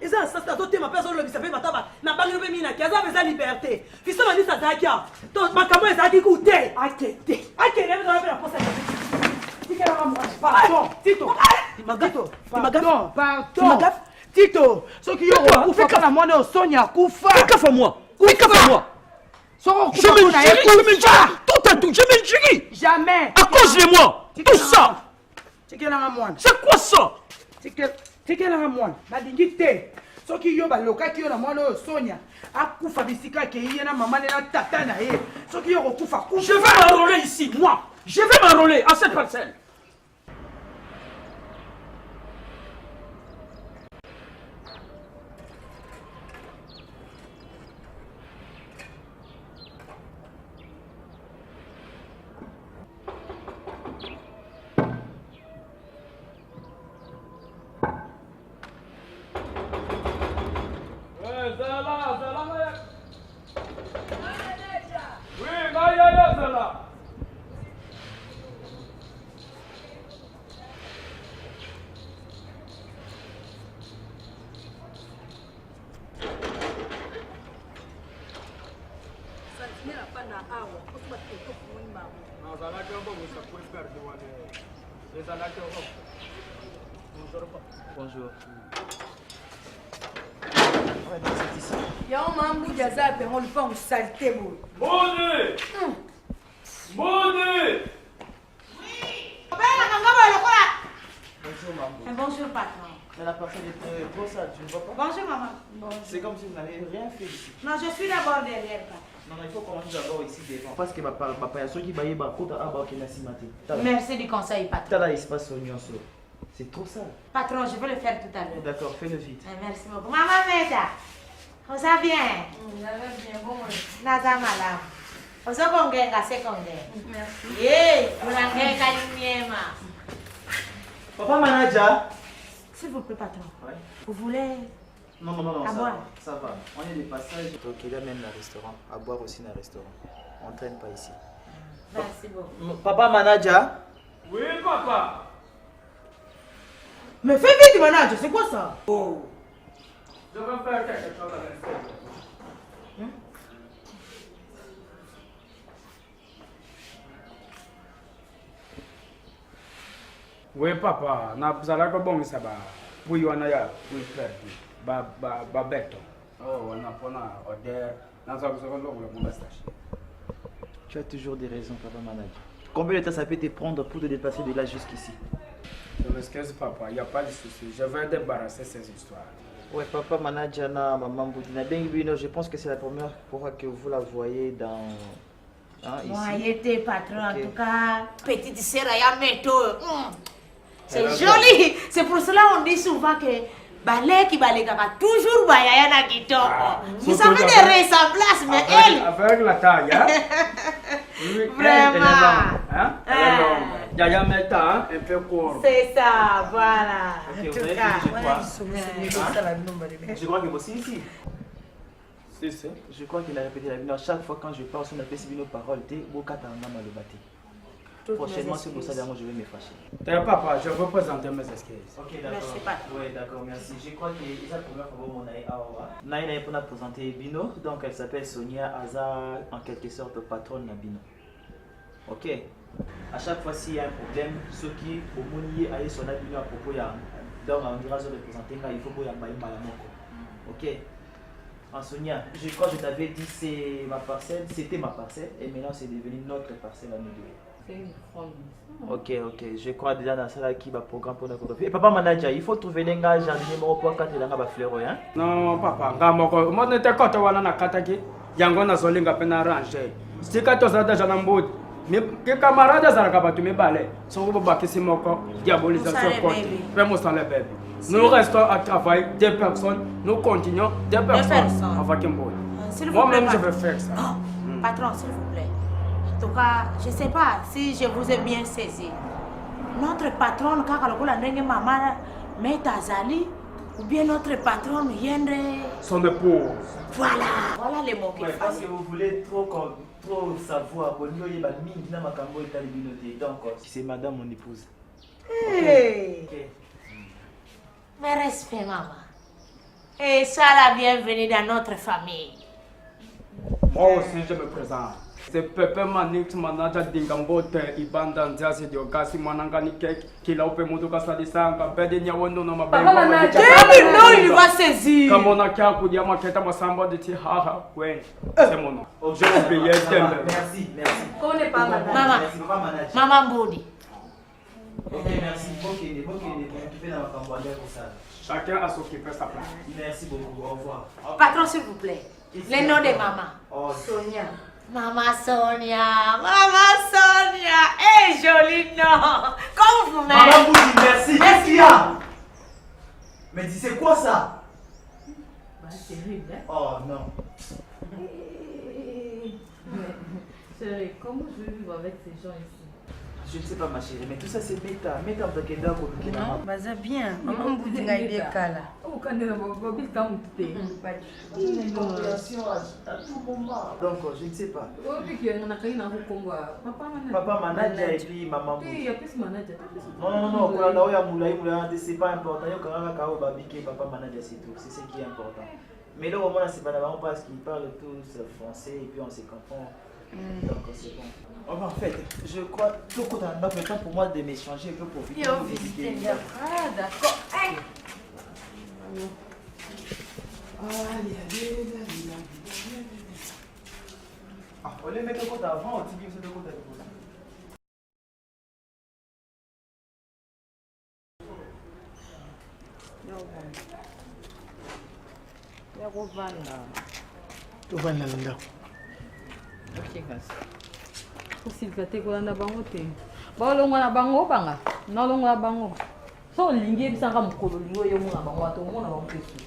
eza sasa totema mpe azolobisa mpe bataba na bangi mpe minaki aza mpeza liberté fiso bandisi azalaki a to makambo ezalaki ku te akende ezala mpe na posa Tito, ce qui est akufa kana mwana osonya akufa. Ikafa moi. Je m'injurie. Jamais. À cause de moi. Tout ça. C'est quoi ça? C'est quel amouane? Badingi te. Ce qui est baloka qui est na mwana osonya akufa bisika ke yena maman na tata na ye. Ce qui est akufa. Je vais m'enrôler ici, moi. Je vais m'enrôler à cette parcelle. Bonjour. Il y a un mambo qui a zappé, on le fait en saleté. Bonne! Bonne! Bonjour maman. Bonjour patron. Mais la personne est trop sale, tu ne vois pas? Bonjour maman. C'est comme si vous n'avez rien fait ici. Non, je suis d'abord derrière. Non, il faut commencer d'abord ici devant. Parce que ma personne qui va y avoir Merci du conseil patron. T'as là, il se passe au nyonso. C'est trop sale. Patron, je vais le faire tout à l'heure. D'accord, fais-le vite. Merci beaucoup. Maman Meta, vous savez bien? bien, bon. Naza malam. Vous savez qu'on gagne à secondaire. Merci. Hey, vous n'avez qu'à l'imiema. Papa manager. S'il vous plaît, patron. Ouais. Vous voulez? Non, à boire? Ça va. On est des passages. Donc il y a même le restaurant. À boire aussi dans le restaurant. On ne traîne pas ici. Merci beaucoup. Papa manager. Oui, papa. Mais fais vite, manager, c'est quoi ça? Oh. Je vais faire quelque chose à l'intérieur. Oui, papa, nazalaka bongisa puyi wana ya puyi perdu ba beto. Oh, wana pona odeur Tu as toujours des raisons, papa manager. Combien de temps ça peut te prendre pour te déplacer de là jusqu'ici? Je m'excuse, papa, il n'y a pas de souci. Je vais débarrasser ces histoires. Ouais, papa manager, maman Boudina, je pense que c'est la première fois que vous la voyez dans. Hein, ici. Moi, j'étais patron, en tout cas, petite sœur à Yameto. C'est joli. C'est pour cela qu'on dit souvent que balai qui balai toujours bayana qui tombe. Vous savez des ressemblances, mais elle. Avec la taille, hein? Vraiment. Elle est longue. Yaya Meta, un peu court. C'est ça, voilà. Ok, En tout vous avez cas, dit, je crois que vous aussi ici. Je crois qu'il a répété la vie. Chaque fois quand je parle, on appelle Sibino parole, prochainement, si vous savez, je vais me fâcher. Papa, je veux présenter mes excuses. Ok, d'accord. Merci, papa. Oui, d'accord, merci. Je crois que c'est la première fois que mon Naïna est pour nous présenter Bino. Donc, elle s'appelle Sonia Aza, en quelque sorte patronne de Bino. Ok. À chaque fois, s'il y a un problème, ceux qui au Monier aillent son Bino à propos, donc on dira de représenter, il faut que ok. Sonia, je crois que je t'avais dit c'est ma parcelle, c'était ma parcelle et maintenant c'est devenu notre parcelle à nous deux. C'est une grande. Ok, je crois déjà dans ça qui va programme pour notre vie. Et papa manager, il faut trouver les gars jardinier pour quand il a fleur, hein? Non, papa, moi je n'étais pas là na kataki, yango na zolinga pena ranger. Si quand tu as déjà n'ambut, mais que camarades ça va tu me balais, sont vous bakisi moko, diabolisation côté. Vraiment sans les bébés. Nous restons à travailler, deux personnes, nous continuons, deux personnes. Avec un boy. Moi-même, je vais faire ça. Patron, s'il vous plaît. En tout cas, je ne sais pas si je vous ai bien saisi. Notre patron, quand on a dit maman, mais Tazali, ou bien notre patron, Yendre. Sont des pauvres. Voilà les mots qu'il faut. Parce que vous voulez trop savoir, donc c'est madame mon épouse. Hey. Mes respects, maman. Et sois la bienvenue dans notre famille. Moi aussi, je me présente. C'est Pepe Manix, manager d'Ingambote, Ibanda, Nziasi, Diogasi, Manangani Kek, qui l'a opé Moudouka Sadisanga, Bede Nyawondo, no Mabé. Papa manager, non, il va saisir. Comme on a qu'à coup d'Yama Keta Masamba de Tihaha, ouais, c'est mon nom. Je vais payer Tembe. Merci. On n'est pas maman. Maman Boudi. Ok, merci. Chacun a s'occuper sa place. Merci beaucoup. Au revoir. Patron, s'il vous plaît. Les noms de maman. Sonia. Maman Sonia. Eh, joli nom. Comme vous-même. Maman Boudi, merci. Qu'est-ce qu'il y a? Mais dis, c'est quoi ça? C'est rude, hein? Oh non. Chérie, comment je vais vivre avec ces gens ici? Je ne sais pas ma chérie, mais tout ça c'est méta en tant que d'or comme non, bah c'est bien. Maman Boudi n'a idée kala. Oh, quand on va bien quand une compréhension à tout moment. Donc je ne sais pas. Papa manager et puis maman Boudi. Il y a plus manager. Non, quand on a moulay, c'est pas important. Il y a quand même un babique, papa manager c'est tout. C'est ce qui est important. Mais là au moins c'est pas d'abord parce qu'ils parlent tous français et puis on se comprend. Donc c'est bon. En fait, je crois que tout un autre temps pour moi de m'échanger un peu pour visiter. Ah, d'accord. On les met de côté avant, on dit de côté. tovanda na ndako. Ok, kasi. Kosilika te kolanda bango te. Baolongo na bango banga. Naolongo na bango. So olingi ebisanga mokolo olingi oyomona bango ata omona bango pesu.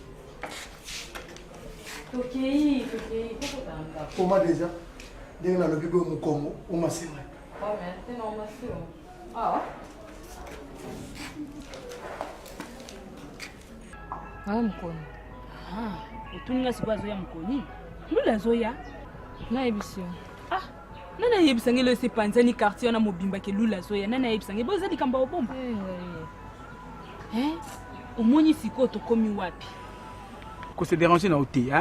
Tokei, kokotanga. Koma deja ndenge nalobi boye mokongo omasenga. Oh, mais c'est normal, c'est bon. Ah, ouais. Mokoni. Otuninga sikoyo azoya mokoni lula azoya nayebisi yo. nani ayebisange lo esepanzani quartier wana mobimba ke lula azoya nani ayebisange boza likambo ya bomba omoni sikoyo tokomi wapi ko se déranger na ote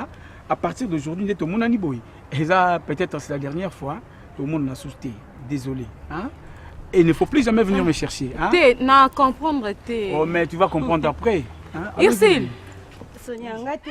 à partir d'aujourd'hui nde tomonani boye eza peut-être c'est la dernière fois tout le monde na souté désolé et il ne faut plus jamais venir me chercher Té na comprendre té. Oh mais tu vas comprendre après Ursule Sonia ngati